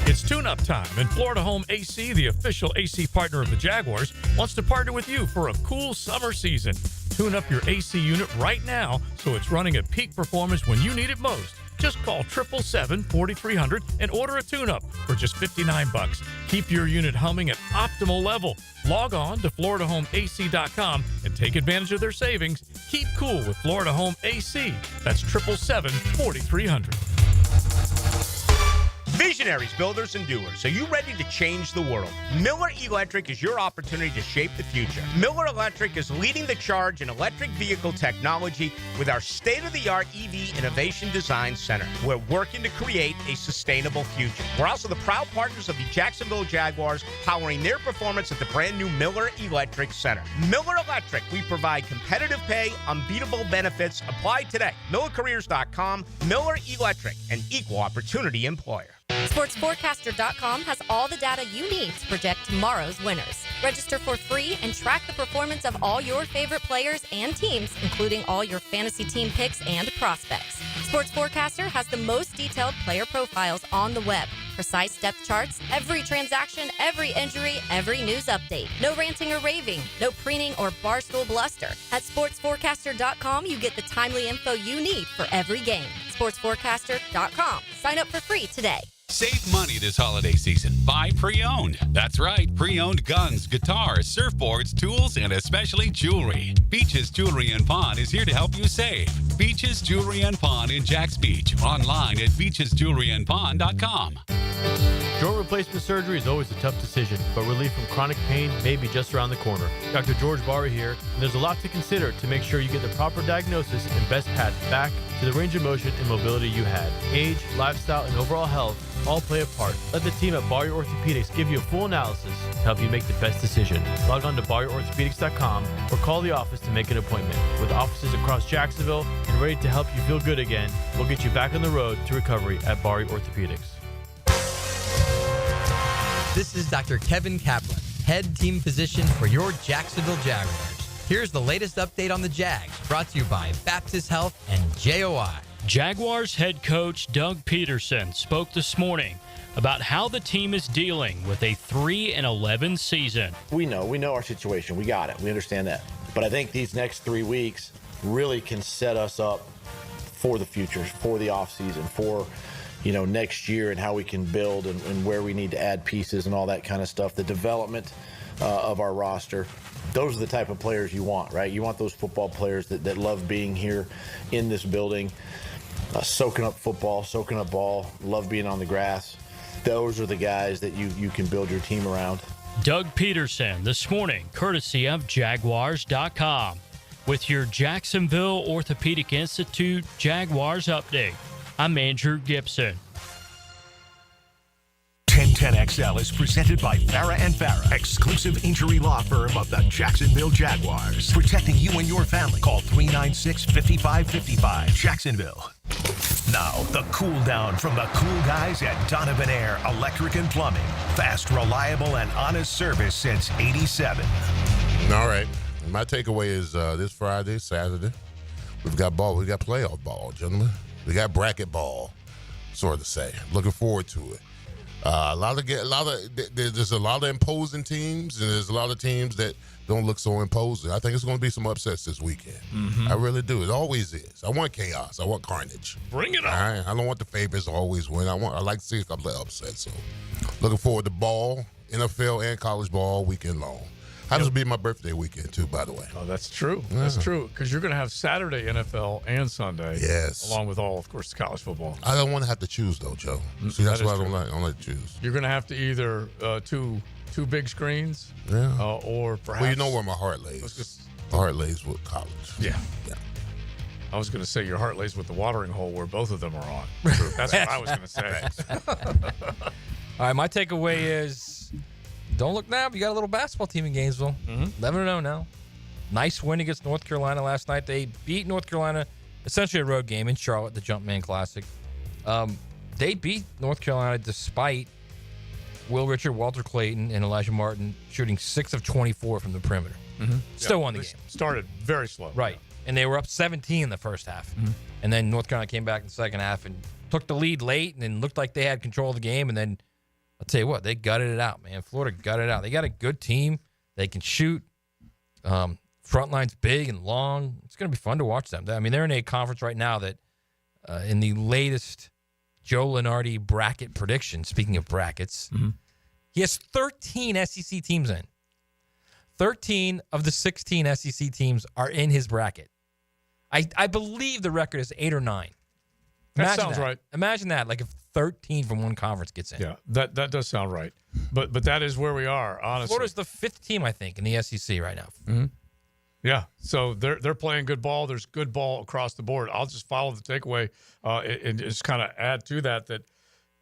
It's tune-up time, and Florida Home AC, the official AC partner of the Jaguars, wants to partner with you for a cool summer season. Tune up your AC unit right now so it's running at peak performance when you need it most. Just call 777-4300 and order a tune-up for just $59. Keep your unit humming at optimal level. Log on to FloridaHomeAC.com and take advantage of their savings. Keep cool with Florida Home AC. That's 777-4300. Visionaries, builders, and doers, are you ready to change the world? Miller Electric is your opportunity to shape the future. Miller Electric is leading the charge in electric vehicle technology with our state-of-the-art EV Innovation Design Center. We're working to create a sustainable future. We're also the proud partners of the Jacksonville Jaguars, powering their performance at the brand-new Miller Electric Center. Miller Electric, we provide competitive pay, unbeatable benefits. Apply today. MillerCareers.com. Miller Electric, an equal opportunity employer. SportsForecaster.com has all the data you need to project tomorrow's winners. Register for free and track the performance of all your favorite players and teams, including all your fantasy team picks and prospects. Sports Forecaster has the most detailed player profiles on the web. Precise depth charts, every transaction, every injury, every news update. No ranting or raving, no preening or barstool bluster. At SportsForecaster.com, you get the timely info you need for every game. SportsForecaster.com. Sign up for free today. Save money this holiday season. Buy pre-owned. That's right, pre-owned guns, guitars, surfboards, tools, and especially jewelry. Beaches Jewelry and Pawn is here to help you save. Beaches Jewelry and Pawn in Jacks Beach. Online at beachesjewelryandpawn.com. Joint replacement surgery is always a tough decision, but relief from chronic pain may be just around the corner. Dr. George Barry here, and there's a lot to consider to make sure you get the proper diagnosis and best path back to the range of motion and mobility you had. Age, lifestyle, and overall health all play a part. Let the team at Barry Orthopedics give you a full analysis to help you make the best decision. Log on to BarryOrthopedics.com or call the office to make an appointment. With offices across Jacksonville and ready to help you feel good again, we'll get you back on the road to recovery at Barry Orthopedics. This is Dr. Kevin Kaplan, head team physician for your Jacksonville Jaguars. Here's the latest update on the Jags, brought to you by Baptist Health and JOI. Jaguars head coach Doug Peterson spoke this morning about how the team is dealing with a 3-11 season. We know our situation. We got it. We understand that. But I think these next 3 weeks really can set us up for the future, for the offseason, for next year and how we can build and where we need to add pieces and all that kind of stuff. The development of our roster. Those are the type of players you want, right? You want those football players that love being here in this building, soaking up football, soaking up ball, love being on the grass. Those are the guys that you can build your team around. Doug Peterson this morning, courtesy of Jaguars.com, with your Jacksonville Orthopedic Institute Jaguars update. I'm Andrew Gibson. 1010XL is presented by Farah and Farah, exclusive injury law firm of the Jacksonville Jaguars. Protecting you and your family. Call 396-5555, Jacksonville. Now, the cool down from the cool guys at Donovan Air Electric and Plumbing. Fast, reliable, and honest service since '87. All right. My takeaway is this Friday, Saturday, we've got ball. We got playoff ball, gentlemen. We got bracket ball, sort of say. Looking forward to it. There's a lot of imposing teams, and there's a lot of teams that don't look so imposing. I think it's going to be some upsets this weekend. Mm-hmm. I really do. It always is. I want chaos. I want carnage. Bring it on. I don't want the favorites to always win. I like to see a couple of upsets. So, looking forward to ball NFL and college ball all weekend long. Happens to be my birthday weekend, too, by the way. Oh, that's true. That's true. Because you're going to have Saturday NFL and Sunday. Yes. Along with all, of course, the college football. I don't want to have to choose, though, Joe. See, that's why I don't like to choose. You're going to have to either two big screens or perhaps. Well, you know where my heart lays. My heart lays with college. Yeah. I was going to say your heart lays with the watering hole where both of them are on. That's what I was going to say. All right, my takeaway is don't look now. You got a little basketball team in Gainesville. 11-0 now. Nice win against North Carolina last night. They beat North Carolina, essentially a road game in Charlotte, the Jumpman Classic. They beat North Carolina despite Will Richard, Walter Clayton, and Elijah Martin shooting 6 of 24 from the perimeter. Still won the game. Started very slow. Right. And they were up 17 in the first half. And then North Carolina came back in the second half and took the lead late and then looked like they had control of the game. And then I'll tell you what, they gutted it out, man. Florida gutted it out. They got a good team. They can shoot. Front line's big and long. It's going to be fun to watch them. I mean, they're in a conference right now that in the latest Joe Lunardi bracket prediction, speaking of brackets, he has 13 SEC teams in. 13 of the 16 SEC teams are in his bracket. I believe the record is 8 or 9. That sounds right. Imagine that, like if 13 from one conference gets in. Yeah, that does sound right. But that is where we are, honestly. Florida's the 5th team, I think, in the SEC right now. Yeah, so they're playing good ball. There's good ball across the board. I'll just follow the takeaway and just kind of add to that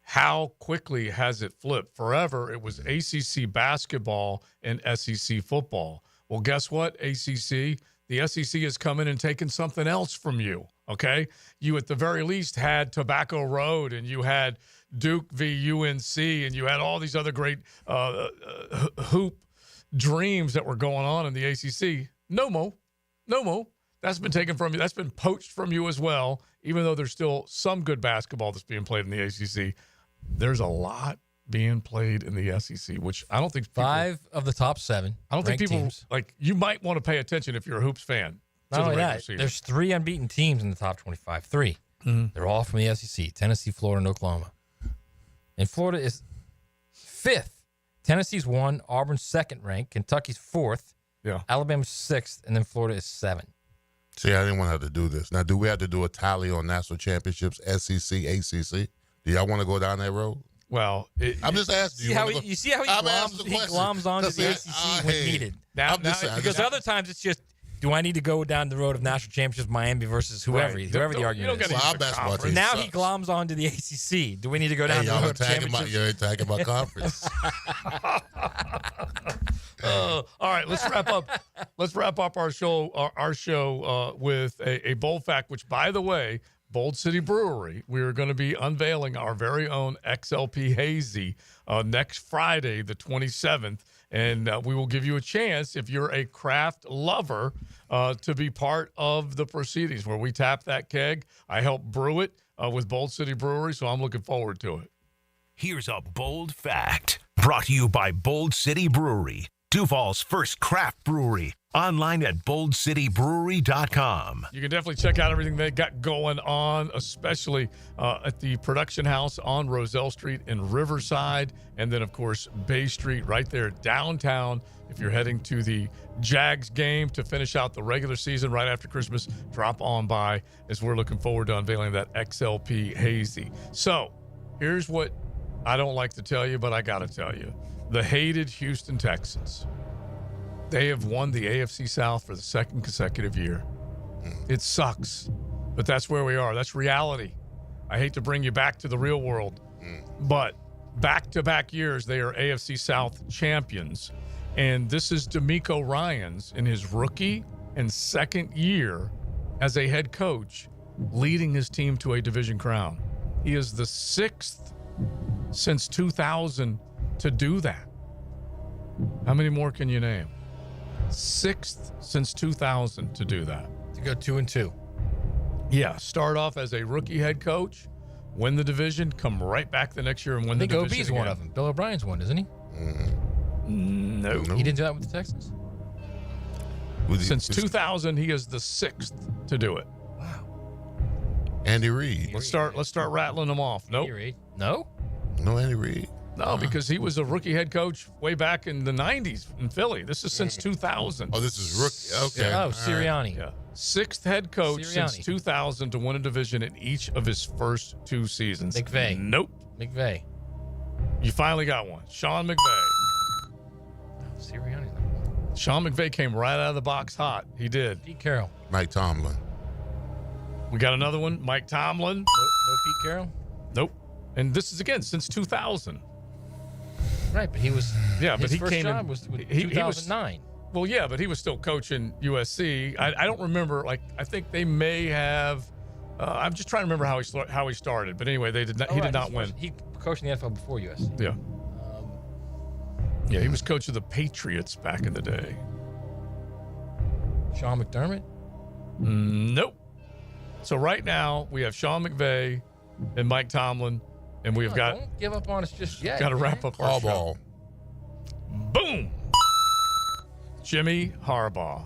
how quickly has it flipped? Forever, it was ACC basketball and SEC football. Well, guess what, ACC? The SEC has come in and taken something else from you, okay? You, at the very least, had Tobacco Road, and you had Duke v. UNC, and you had all these other great hoop dreams that were going on in the ACC. No more. That's been taken from you. That's been poached from you as well, even though there's still some good basketball that's being played in the ACC. There's a lot being played in the SEC, which I don't think people, 5 of the top 7. I don't think people teams. like. You might want to pay attention if you're a hoops fan. Not only that, there's 3 unbeaten teams in the top 25. 3. They're all from the SEC: Tennessee, Florida, and Oklahoma. And Florida is 5th. Tennessee's 1. Auburn's 2nd ranked. Kentucky's 4th. Yeah. Alabama's 6th, and then Florida is 7. See, I didn't want to have to do this. Now, do we have to do a tally on national championships, SEC, ACC? Do y'all want to go down that road? Well, I'm just asking. You see how he gloms onto the ACC when needed. Because other times it's just, do I need to go down the road of national championships, Miami versus whoever the argument is? Now he gloms onto the ACC. Do we need to go down the road of championships? You're attacking my conference. All right, let's wrap up. Let's wrap up our show with a bold fact, which, by the way, Bold City Brewery, we are going to be unveiling our very own XLP Hazy next Friday, the 27th. And we will give you a chance, if you're a craft lover, to be part of the proceedings where we tap that keg. I help brew it with Bold City Brewery, so I'm looking forward to it. Here's a bold fact brought to you by Bold City Brewery, Duval's first craft brewery. Online at boldcitybrewery.com. You can definitely check out everything they got going on, especially at the production house on Roselle Street in Riverside. And then, of course, Bay Street right there downtown. If you're heading to the Jags game to finish out the regular season right after Christmas, drop on by as we're looking forward to unveiling that XLP Hazy. So here's what I don't like to tell you, but I got to tell you. The hated Houston Texans. They have won the AFC South for the 2nd consecutive year. It sucks, but that's where we are. That's reality. I hate to bring you back to the real world, but back-to-back years, they are AFC South champions. And this is DeMeco Ryans in his rookie and 2nd year as a head coach, leading his team to a division crown. He is the 6th since 2000 to do that. How many more can you name? 6th since 2000 to do that. To go 2-2. Yeah, start off as a rookie head coach, win the division, come right back the next year and win the division. I think OB's one of them. Bill O'Brien's one, isn't he? No. He didn't do that with the Texans? Since 2000, he is the 6th to do it. Wow. Andy Reid. Let's start rattling them off. Nope. Andy Reid. No? No Andy Reid. No, because he was a rookie head coach way back in the 90s in Philly. This is since 2000. Oh, this is rookie. Okay. Oh, Sirianni. Yeah. Sixth head coach since 2000 to win a division in each of his first 2 seasons. McVay. Nope. McVay. You finally got one. Sean McVay. Sirianni's not. Sean McVay came right out of the box hot. He did. Pete Carroll. Mike Tomlin. We got another one. Mike Tomlin. No Pete Carroll? Nope. And this is, again, since 2000. Right, but he was. Yeah, but his he first came job in. was He 2009. Well, yeah, but he was still coaching USC. I don't remember. Like, I think they may have. I'm just trying to remember how he started. But anyway, they did not. He did not win. He coached in the NFL before USC. Yeah. Yeah, he was coach of the Patriots back in the day. Sean McDermott? Nope. So right now we have Sean McVay and Mike Tomlin, and we have got. Don't give up on us just yet. Got to wrap up our show. Boom. Jimmy Harbaugh.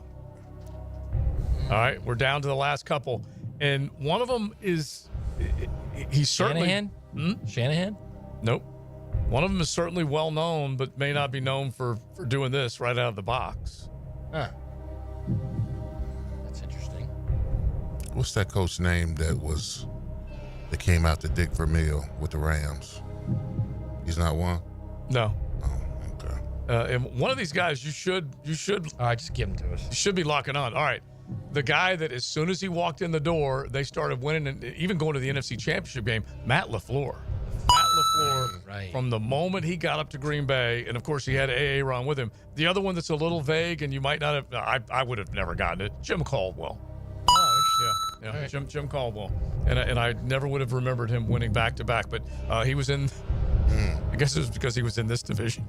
All right, we're down to the last couple, and one of them is he's certainly Shanahan. Shanahan? Nope. One of them is certainly well known, but may not be known for doing this right out of the box. Huh. That's interesting. What's that coach name that came out to Dick Vermeil with the Rams? He's not one? No. Oh, okay. And one of these guys, you should. All right, just give him to us. You should be locking on. All right. The guy that as soon as he walked in the door, they started winning and even going to the NFC Championship game, Matt LaFleur. Matt LaFleur, right. From the moment he got up to Green Bay, and of course he had Aaron with him. The other one that's a little vague, and you might not have, I would have never gotten it, Jim Caldwell. Oh, Yeah, right. Jim Caldwell. And I never would have remembered him winning back-to-back, but he was in, I guess it was because he was in this division.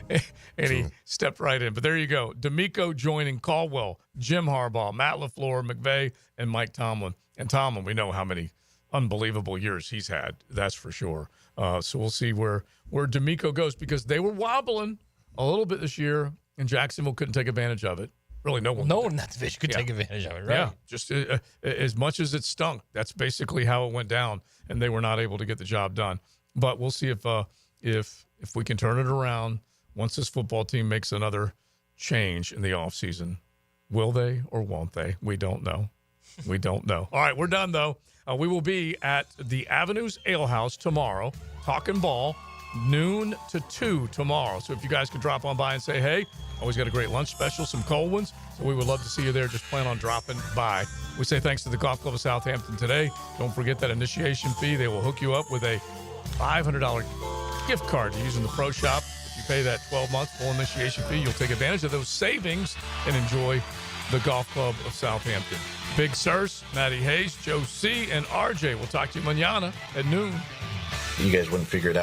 And he stepped right in. But there you go. D'Amico joining Caldwell, Jim Harbaugh, Matt LaFleur, McVay, and Mike Tomlin. And Tomlin, we know how many unbelievable years he's had. That's for sure. So we'll see where D'Amico goes, because they were wobbling a little bit this year, and Jacksonville couldn't take advantage of it. Really, no one in that division could take advantage of it, right? Yeah, just as much as it stunk. That's basically how it went down, and they were not able to get the job done. But we'll see if we can turn it around once this football team makes another change in the offseason. Will they or won't they? We don't know. We don't know. All right, we're done, though. We will be at the Avenues Ale House tomorrow, talking ball, noon to 2 tomorrow. So if you guys could drop on by and say, hey, always got a great lunch special, some cold ones. So we would love to see you there. Just plan on dropping by. We say thanks to the Golf Club of Southampton today. Don't forget that initiation fee. They will hook you up with a $500 gift card to use in the pro shop. If you pay that 12-month full initiation fee, you'll take advantage of those savings and enjoy the Golf Club of Southampton. Big Sirs, Matty Hayes, Joe C., and RJ. We'll talk to you mañana at noon. You guys wouldn't figure it out.